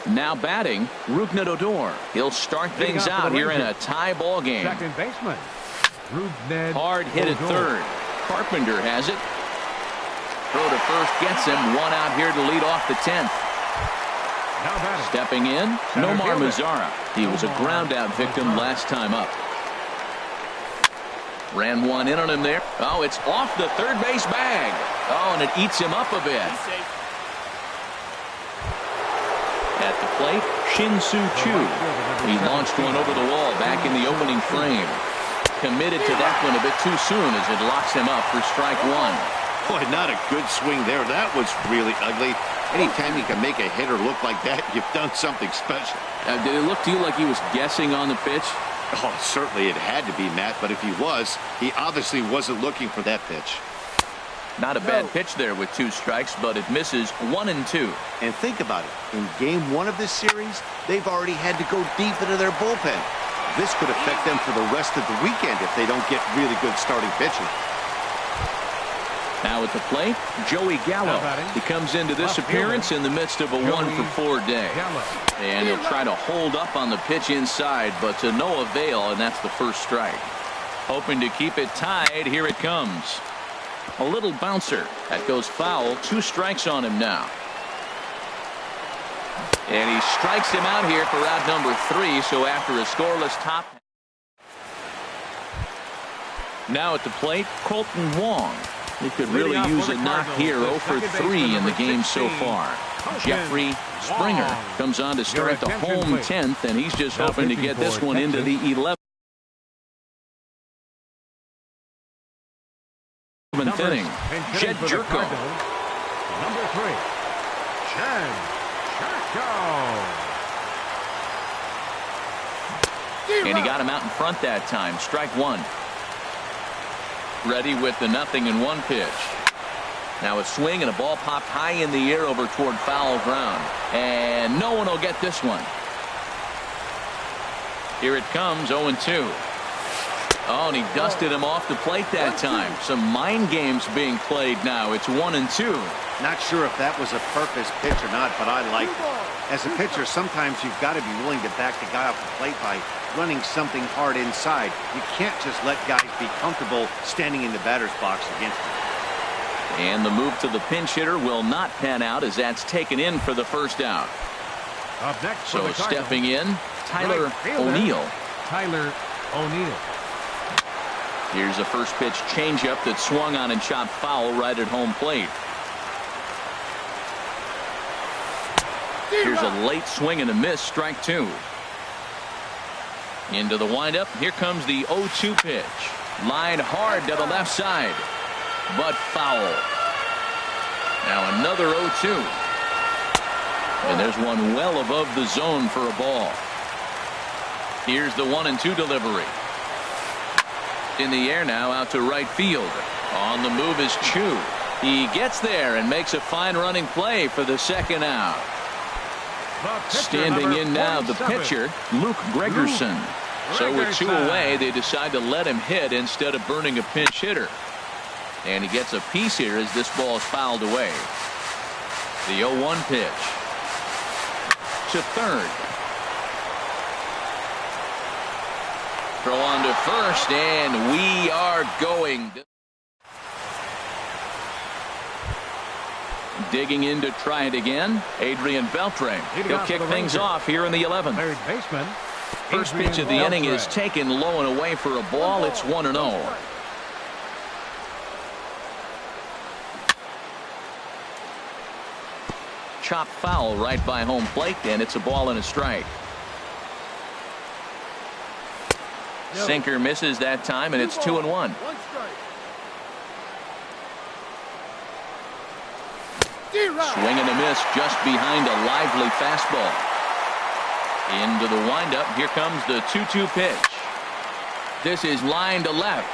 Now batting, Rougned Odor. He'll start things out here in a tie ball game. Second baseman, Rougned Hard hit at third. Carpenter has it. Throw to first gets him. 1 out here to lead off the 10th. Now batting. Stepping in, Nomar Mazara. He was a ground out victim last time up. Ran one in on him there. Oh, it's off the third base bag. Oh, and it eats him up a bit. At the plate, Shin-Soo Choo. He launched one over the wall back in the opening frame. Committed to that one a bit too soon as it locks him up for strike 1. Boy, not a good swing there. That was really ugly. Anytime you can make a hitter look like that, you've done something special. Did it look to you like he was guessing on the pitch? Oh, certainly it had to be, Matt, but if he was, he obviously wasn't looking for that pitch. Not a bad pitch there with 2 strikes, but it misses 1 and 2. And think about it. In game 1 of this series, they've already had to go deep into their bullpen. This could affect them for the rest of the weekend if they don't get really good starting pitching. Now at the plate, Joey Gallo. He comes into this appearance in the midst of a 1-for-4 day. And he'll try to hold up on the pitch inside, but to no avail, and that's the first strike. Hoping to keep it tied, here it comes. A little bouncer. That goes foul. 2 strikes on him now. And he strikes him out here for out number 3, so after a scoreless top. Now at the plate, Colton Wong. He could really use a knock here. 0 for 3 in the game so far. Jeffrey Springer comes on to start the home 10th, and he's just hoping to get this one into the 11th inning. Jed Jerko. Number 3, Jed Jerko. And he got him out in front that time. Strike 1. Ready with the 0-1 pitch. Now a swing and a ball popped high in the air over toward foul ground. And no one will get this one. Here it comes, 0-2. Oh, and he dusted him off the plate that time. Some mind games being played now. It's 1-2. Not sure if that was a purpose pitch or not, but I like it. As a pitcher, sometimes you've got to be willing to back the guy off the plate by running something hard inside. You can't just let guys be comfortable standing in the batter's box against him. And the move to the pinch hitter will not pan out as that's taken in for the first out. Up next So stepping in, Tyler O'Neill. Tyler O'Neill. Here's a first pitch changeup that swung on and chopped foul right at home plate. Here's a late swing and a miss, strike two. Into the windup. Here comes the 0-2 pitch. Line hard to the left side, but foul. Now another 0-2. And there's one well above the zone for a ball. Here's the 1-2 delivery. In the air now, out to right field. On the move is Chu. He gets there and makes a fine running play for the second out. Standing in now, the pitcher, Luke Gregerson. So with two away, they decide to let him hit instead of burning a pinch hitter. And he gets a piece here as this ball is fouled away. The 0-1 pitch to third. Throw on to first, and we are going. Digging in to try it again, Adrian Beltre. He'll kick things off here in the 11th. Third baseman. First pitch of the inning is taken low and away for a ball. It's 1-0. Chop foul right by home plate, and it's a ball and a strike. Sinker misses that time, and it's 2-1. Swing and a miss just behind a lively fastball. Into the windup. Here comes the 2-2 pitch. This is line to left.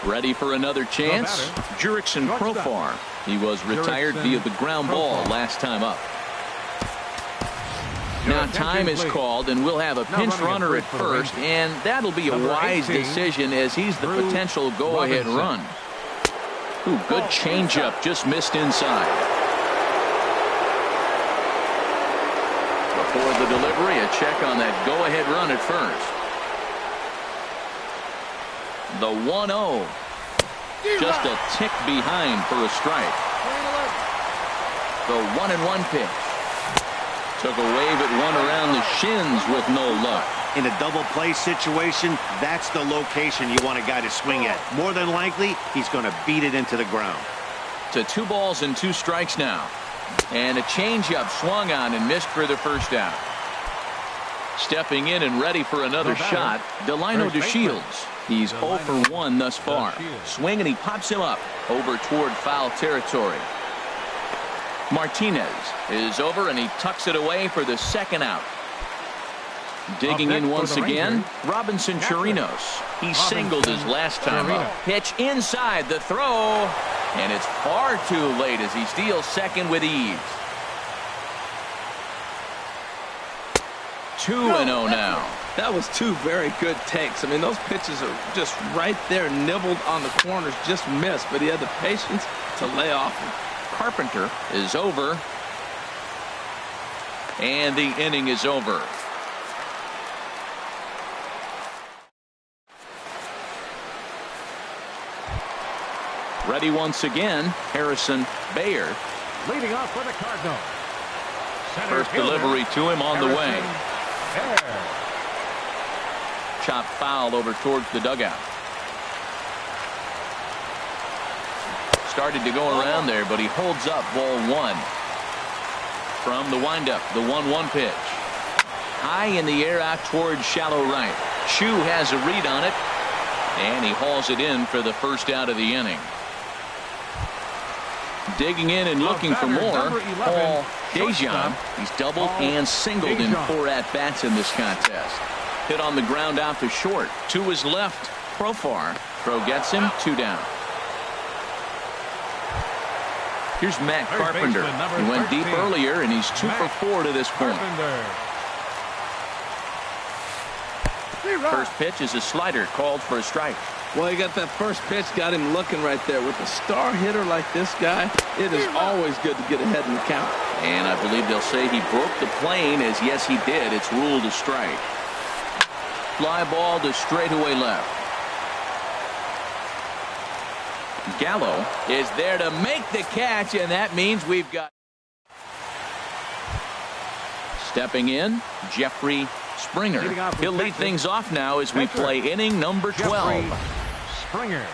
Ready for another chance? Jurickson Profar. He was retired via the ground ball last time up. Now time is called, and we'll have a pinch runner at first, and that'll be a wise decision as he's the potential go-ahead run. Ooh, good changeup, just missed inside. Before the delivery, a check on that go-ahead run at first. The 1-0. Just a tick behind for a strike. The 1-1 pitch. Took a wave at one around the shins with no luck. In a double play situation, that's the location you want a guy to swing at. More than likely, he's going to beat it into the ground. To 2 balls and 2 strikes now. And a changeup swung on and missed for the first out. Stepping in and ready for another shot, Delino DeShields. He's 0 for 1 thus far. Swing and he pops him up over toward foul territory. Martinez is over and he tucks it away for the second out. Digging in once again, Robinson Chirinos. He singled his last time up. Pitch inside the throw, and it's far too late as he steals second with ease. 2-0 now. That was 2 very good takes. I mean, those pitches are just right there, nibbled on the corners, just missed, but he had the patience to lay off him. Carpenter is over, and the inning is over. Ready once again, Harrison Bayer. Leading off for the Cardinals. First delivery to him on the way. Chop foul over towards the dugout. Started to go around there, but he holds up ball 1. From the windup, the 1-1 pitch. High in the air out towards shallow right. Chu has a read on it, and he hauls it in for the first out of the inning. Digging in and looking for more, Paul Dejan. He's doubled and singled in 4 at-bats in this contest. Hit on the ground out to short. To his left, Profar. Throw gets him, 2 down. Here's Matt Carpenter. He went deep earlier, and he's 2 for 4 to this point. First pitch is a slider called for a strike. Well, he got that first pitch, got him looking right there. With a star hitter like this guy, it is always good to get ahead in the count. And I believe they'll say he broke the plane, as yes, he did. It's ruled a strike. fly ball to straightaway left. Gallo is there to make the catch, and that means we've got. Stepping in, Jeffrey Springer. He'll lead things off now as we play inning number 12. Springer.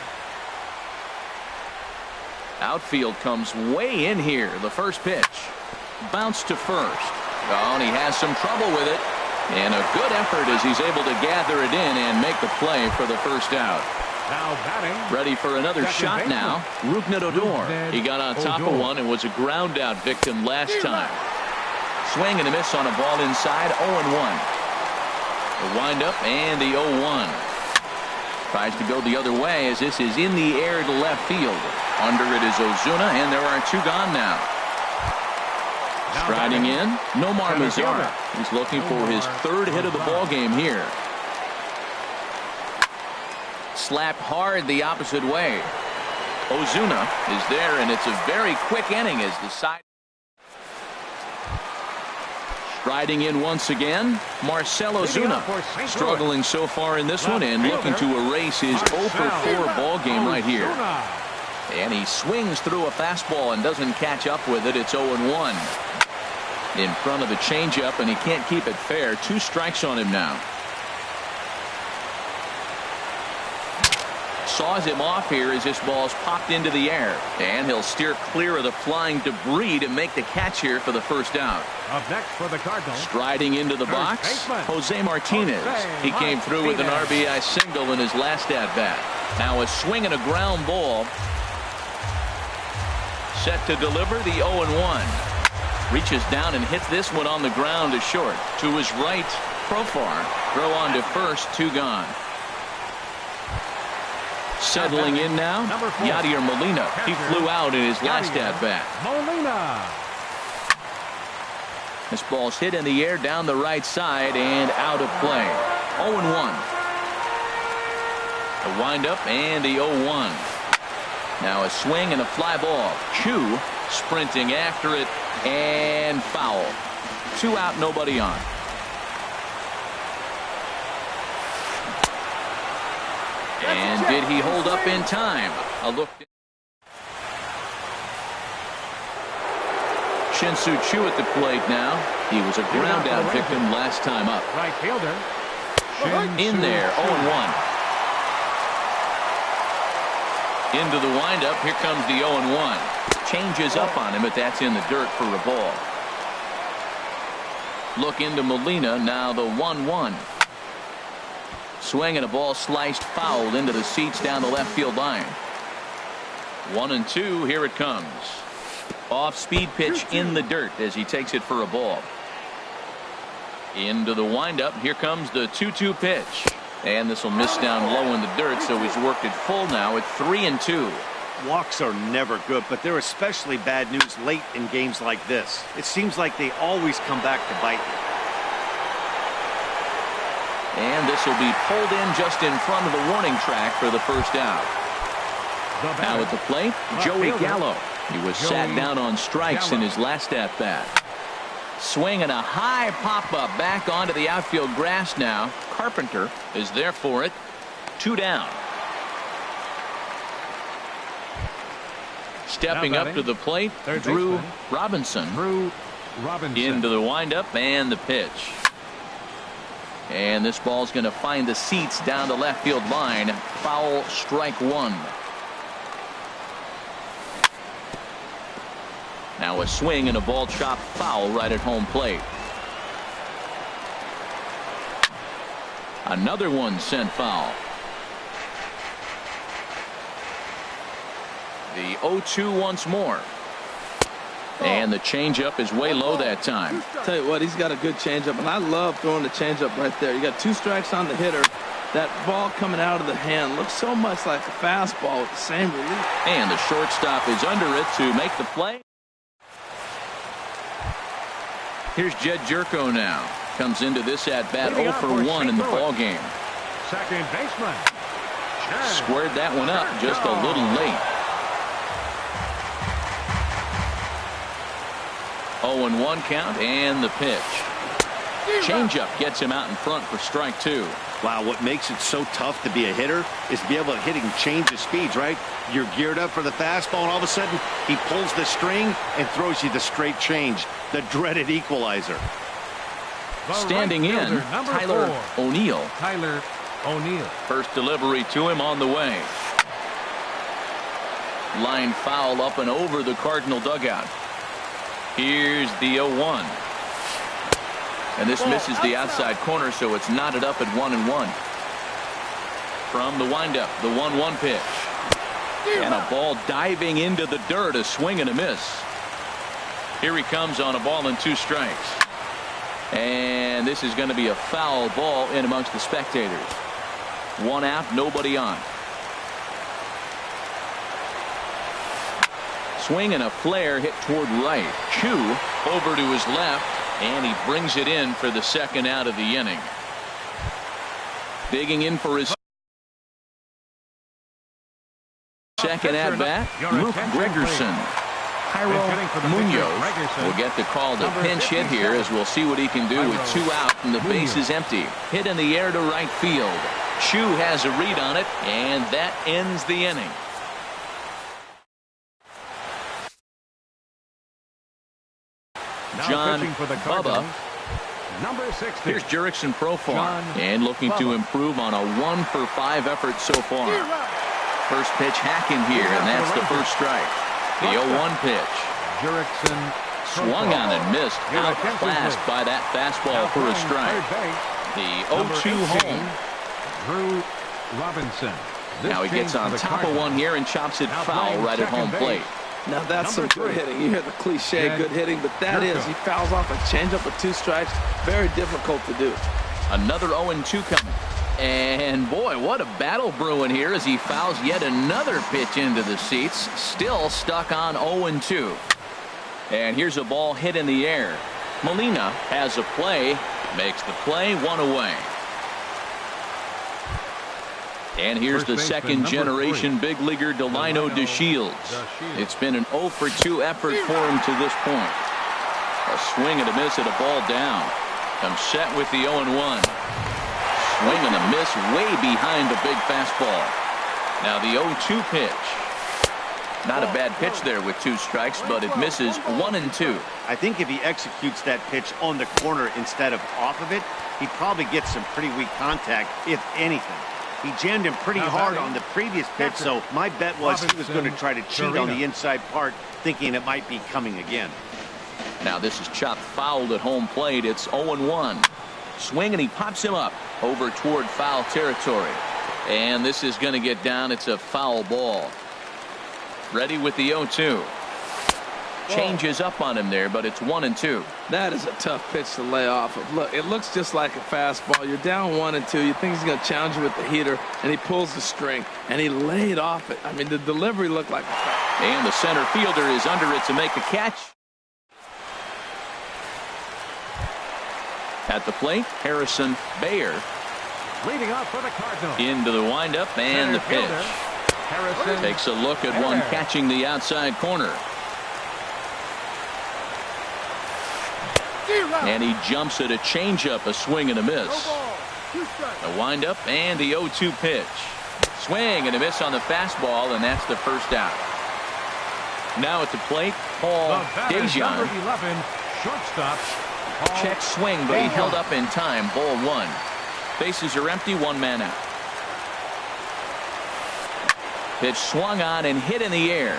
Outfield comes way in here. The first pitch. Bounce to first. Oh, and he has some trouble with it. And a good effort as he's able to gather it in and make the play for the first out. Now batting. Ready for another shot now. Rougned Odor. He got on top of one and was a ground out victim last time. Swing and a miss on a ball inside. 0-1. The windup and the 0-1. Tries to go the other way as this is in the air to left field. Under it is Ozuna, and there are two gone now. Striding in, Nomar Mazara. He's looking for his third hit of the ball game here. Slapped hard the opposite way. Ozuna is there, and it's a very quick inning as the side. Striding in once again, Marcell Ozuna. Struggling so far in this one and looking to erase his 0-for-4 ball game right here. And he swings through a fastball and doesn't catch up with it. It's 0-1. In front of the changeup, and he can't keep it fair. 2 strikes on him now. Saws him off here as this ball's popped into the air. And he'll steer clear of the flying debris to make the catch here for the first out. Up next for the Cardinals. Striding into the box, Jose Martinez. He came through with an RBI single in his last at-bat. Now a swing and a ground ball. Set to deliver the 0-1. Reaches down and hits this one on the ground to short. To his right, Profar. Throw on to first, 2 gone. Settling in now, Yadier Molina. He flew out in his last at-bat. Molina. This ball's hit in the air down the right side and out of play. 0-1. The windup and the 0-1. Now a swing and a fly ball. Chu sprinting after it and foul. 2 out, nobody on. And did he hold up in time? A look. Shin-Soo Choo at the plate now. He was a ground out victim last time up. Right fielder. In there, 0-1. Into the windup. Here comes the 0-1. Changes up on him, but that's in the dirt for a ball. Look into Molina. Now the 1-1. Swing and a ball sliced fouled into the seats down the left field line. 1-2. Here it comes. Off speed pitch in the dirt as he takes it for a ball. Into the windup. Here comes the 2-2 pitch. And this will miss down low in the dirt, so he's worked it full now at 3-2. Walks are never good, but they're especially bad news late in games like this. It seems like they always come back to bite you. And this will be pulled in just in front of the warning track for the first out. Now at the plate, Joey Gallo. He was sat down on strikes in his last at-bat. Swing and a high pop-up back onto the outfield grass now. Carpenter is there for it. 2 down. Stepping up to the plate, Drew Robinson. Into the windup and the pitch. And this ball's going to find the seats down the left field line. Foul, strike 1. Now a swing and a ball chopped foul right at home plate. Another one sent foul. The 0-2 once more. And the changeup is way low that time. Tell you what, he's got a good changeup, and I love throwing the changeup right there. You got 2 strikes on the hitter. That ball coming out of the hand looks so much like a fastball with the same relief. And the shortstop is under it to make the play. Here's Jed Jerko now. Comes into this at bat 0 for 1 in the ball game. Second baseman. Squared that one up just a little late. 0-1 count and the pitch. Changeup gets him out in front for strike 2. Wow, what makes it so tough to be a hitter is to be able to hit and change the speeds, right? You're geared up for the fastball, and all of a sudden, he pulls the string and throws you the straight change, the dreaded equalizer. Standing in, Tyler O'Neill. Tyler O'Neill. First delivery to him on the way. Line foul up and over the Cardinal dugout. Here's the 0-1. And this misses the outside corner, so it's knotted up at 1-1. From the windup, the 1-1 pitch. And a ball diving into the dirt, a swing and a miss. Here he comes on a ball and 2 strikes. And this is going to be a foul ball in amongst the spectators. 1 out, nobody on. Swing and a flare hit toward right. Chu over to his left, and he brings it in for the 2nd out of the inning. Digging in for his 2nd at bat, Luke Gregerson. Jairo Munoz will get the call to pinch hit here, as we'll see what he can do with 2 out and the base is empty. Hit in the air to right field. Chu has a read on it, and that ends the inning. John Bubba. Number 60. Here's Jurickson Profar, and looking to improve on a 1-for-5 effort so far. First pitch hacking here, and that's the first strike. The 0-1 pitch. Jurickson swung on and missed. Outclassed by that fastball for a strike. The 0-2 home. Drew Robinson. Now he gets on top of one here and chops it foul right at home plate. Now that's some good hitting. You hear the cliche good hitting, but that is, he fouls off a changeup with 2 strikes. Very difficult to do. Another 0-2 coming. And boy, what a battle brewing here as he fouls yet another pitch into the seats. Still stuck on 0-2. And here's a ball hit in the air. Molina has a play, makes the play, 1 away. And here's the second generation big leaguer Delino DeShields. It's been an 0-for-2 effort for him to this point. A swing and a miss at a ball down. Comes set with the 0-1. Swing and a miss way behind the big fastball. Now the 0-2 pitch. Not a bad pitch there with 2 strikes, but it misses 1-2. I think if he executes that pitch on the corner instead of off of it, he probably gets some pretty weak contact, if anything. He jammed him pretty hard on the previous pitch, so my bet was he was going to try to cheat on the inside part, thinking it might be coming again. Now this is chopped fouled at home plate. It's 0-1. Swing, and he pops him up over toward foul territory. And this is going to get down. It's a foul ball. Ready with the 0-2. Changes up on him there, but it's 1-2. That is a tough pitch to lay off of. Look, it looks just like a fastball. You're down 1-2. You think he's going to challenge you with the heater, and he pulls the string, and he laid off it. I mean, the delivery looked like a fastball. And the center fielder is under it to make the catch. At the plate, Harrison Bayer. Leading off for the Cardinals. Into the windup and the pitch. Harrison takes a look at one catching the outside corner. And he jumps at a changeup, a swing and a miss. A windup and the 0-2 pitch. Swing and a miss on the fastball, and that's the first out. Now at the plate, Paul Dejan. Number 11, shortstop. Check swing, but he held up in time. Ball 1. Bases are empty, 1 man out. Pitch swung on and hit in the air.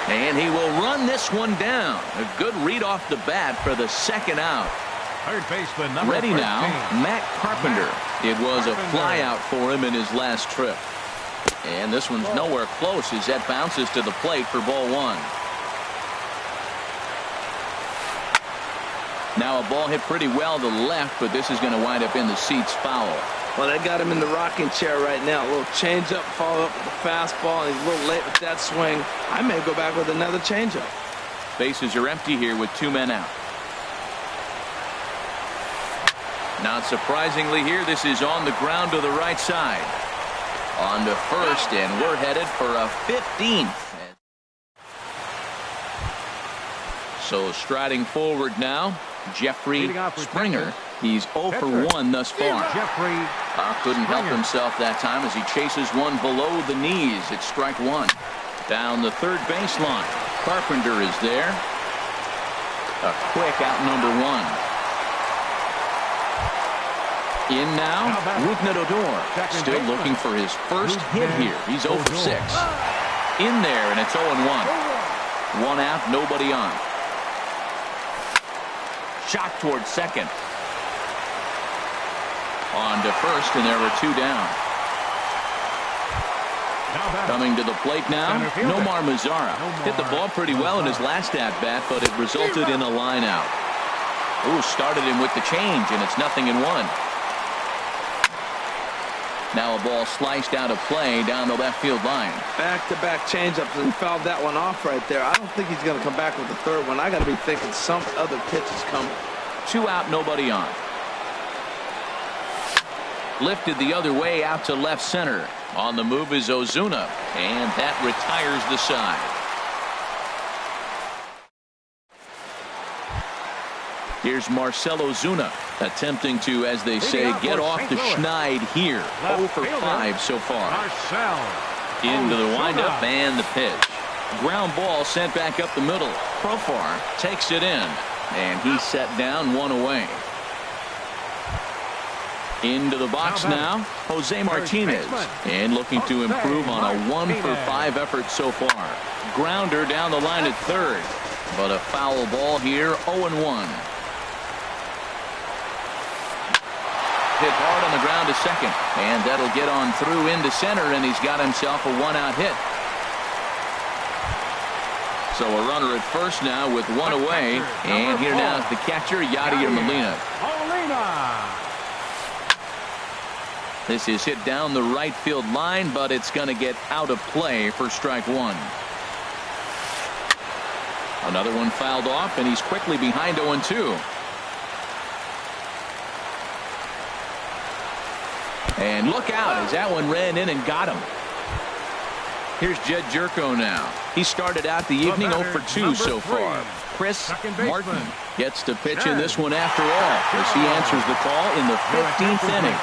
And he will run this one down. A good read off the bat for the 2nd out. Third baseman, number Ready 13. now, Matt Carpenter. It was a fly out for him in his last trip. And this one's nowhere close as that bounces to the plate for ball 1. Now a ball hit pretty well to the left, but this is going to wind up in the seats foul. Well, they got him in the rocking chair right now. A little changeup, follow up with a fastball, and he's a little late with that swing. I may go back with another changeup. Bases are empty here with 2 men out. Not surprisingly here, this is on the ground to the right side. On to first, and we're headed for a 15th. So striding forward now, Jeffrey Springer. He's 0 for 1 thus far. Couldn't help himself that time as he chases one below the knees. It's strike one. Down the third baseline. Carpenter is there. A quick out number one. In now, Rougned Odor. Still looking for his first hit here. He's 0 for 6. In there, and it's 0 and 1. One out, nobody on. Shot towards second. On to first, and there were 2 down. Coming to the plate now, Nomar Mazara. Hit the ball pretty well in his last at-bat, but it resulted in a line out. Ooh, started him with the change, and it's 0-1. Now a ball sliced out of play down the left field line. Back-to-back changeups, and he fouled that one off right there. I don't think he's going to come back with the third one. I got to be thinking some other pitch is coming. 2 out, nobody on. Lifted the other way out to left center. On the move is Ozuna, and that retires the side. Here's Marcell Ozuna attempting to, as they say, get off the schneid here. 0 for 5 so far. Into the windup and the pitch. Ground ball sent back up the middle. Profar takes it in, and he's set down 1 away. Into the box now, Jose Martinez, and looking to improve on a 1 for 5 effort so far. Grounder down the line at third, but a foul ball here, 0 and 1. Hit hard on the ground to second, and that'll get on through into center, and he's got himself a 1-out hit. So a runner at first now with 1 away, and here now is the catcher, Yadier Molina. This is hit down the right field line, but it's going to get out of play for strike one. Another one fouled off, and he's quickly behind 0-2. And look out as that one ran in and got him. Here's Jed Jerko now. He started out the evening 0 for 2 so far. Chris Martin gets to pitch in this one after all, as he answers the call in the 15th inning.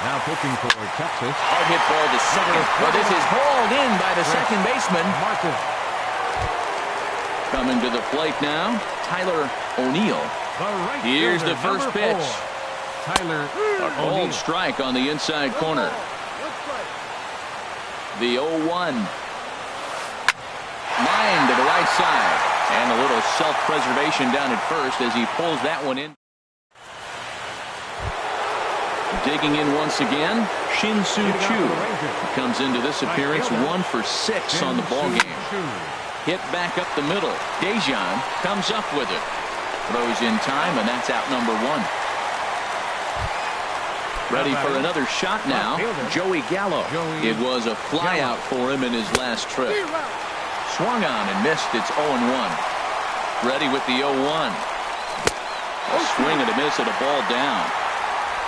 Now pitching for Texas. Hard hit ball to second. Well, this is hauled in by the second baseman. Coming to the plate now, Tyler O'Neill. Here's the first pitch. Tyler A cold strike on the inside corner. The 0-1. Line to the right side. And a little self-preservation down at first as he pulls that one in. Digging in once again, Shin-Soo Choo comes into this appearance 1 for 6 on the ball game. Hit back up the middle. Dejan comes up with it. Throws in time, and that's out number 1. Ready for another shot now, Joey Gallo. It was a fly out for him in his last trip. Swung on and missed. It's 0-1. Ready with the 0-1. A swing and a miss at a ball down.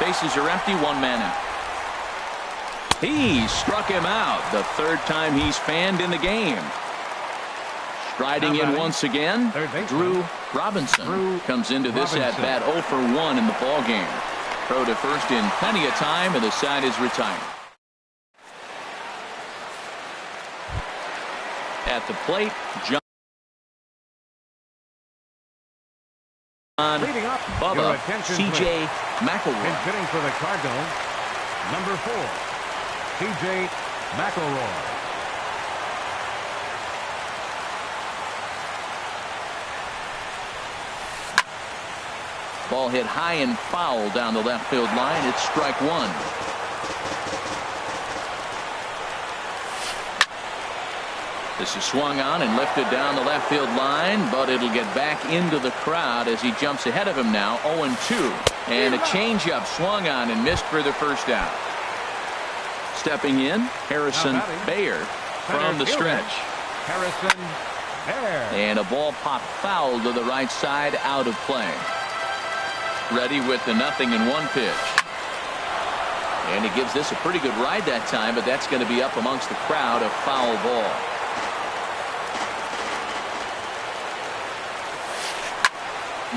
Bases are empty, 1 man out. He struck him out the 3rd time he's fanned in the game. Striding in once again, Drew Robinson comes into this at bat 0 for 1 in the ball game. Throw to first in plenty of time, and the side is retired. At the plate, John Bubba C.J. McElroy. Hitting for the Cardinals, number 4, C.J. McElroy. Ball hit high and foul down the left field line. It's strike 1. This is swung on and lifted down the left field line, but it'll get back into the crowd as he jumps ahead of him now. 0-2. And a changeup swung on and missed for the first out. Stepping in, Harrison Bayer from the stretch. Harrison Bayer. And a ball popped foul to the right side, out of play. Ready with the 0-1 pitch. And he gives this a pretty good ride that time, but that's going to be up amongst the crowd, a foul ball.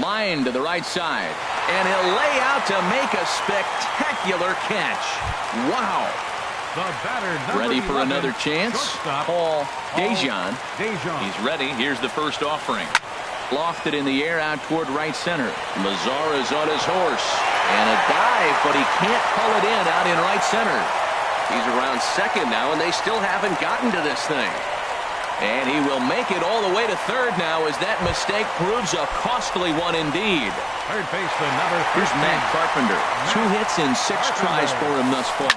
Line to the right side. And he'll lay out to make a spectacular catch. Wow. The batter, Ready for 11, another chance? shortstop, Paul Dejan. Dejan. He's ready. Here's the first offering. Lofted in the air out toward right center. Lazar is on his horse. And a dive, but he can't pull it in out in right center. He's around second now, and they still haven't gotten to this thing. And he will make it all the way to third now as that mistake proves a costly one indeed. Third baseman, number 13. Here's Matt Carpenter. 2 hits in 6 tries for him thus far.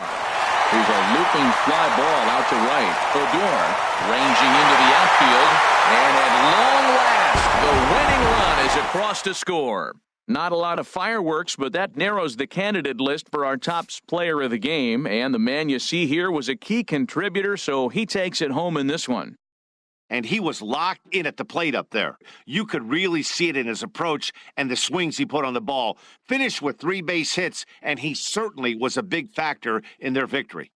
Here's a looping fly ball out to right. Odor ranging into the outfield. And at long last, the winning run is across to score. Not a lot of fireworks, but that narrows the candidate list for our top player of the game. And the man you see here was a key contributor, so he takes it home in this one. And he was locked in at the plate up there. You could really see it in his approach and the swings he put on the ball. Finished with 3 base hits, and he certainly was a big factor in their victory.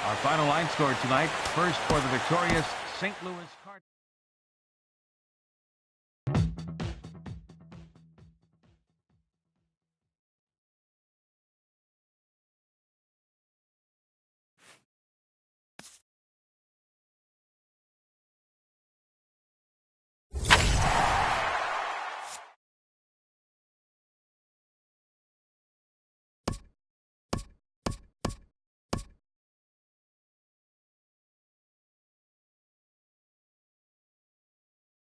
Our final line score tonight, first for the victorious St. Louis Cardinals.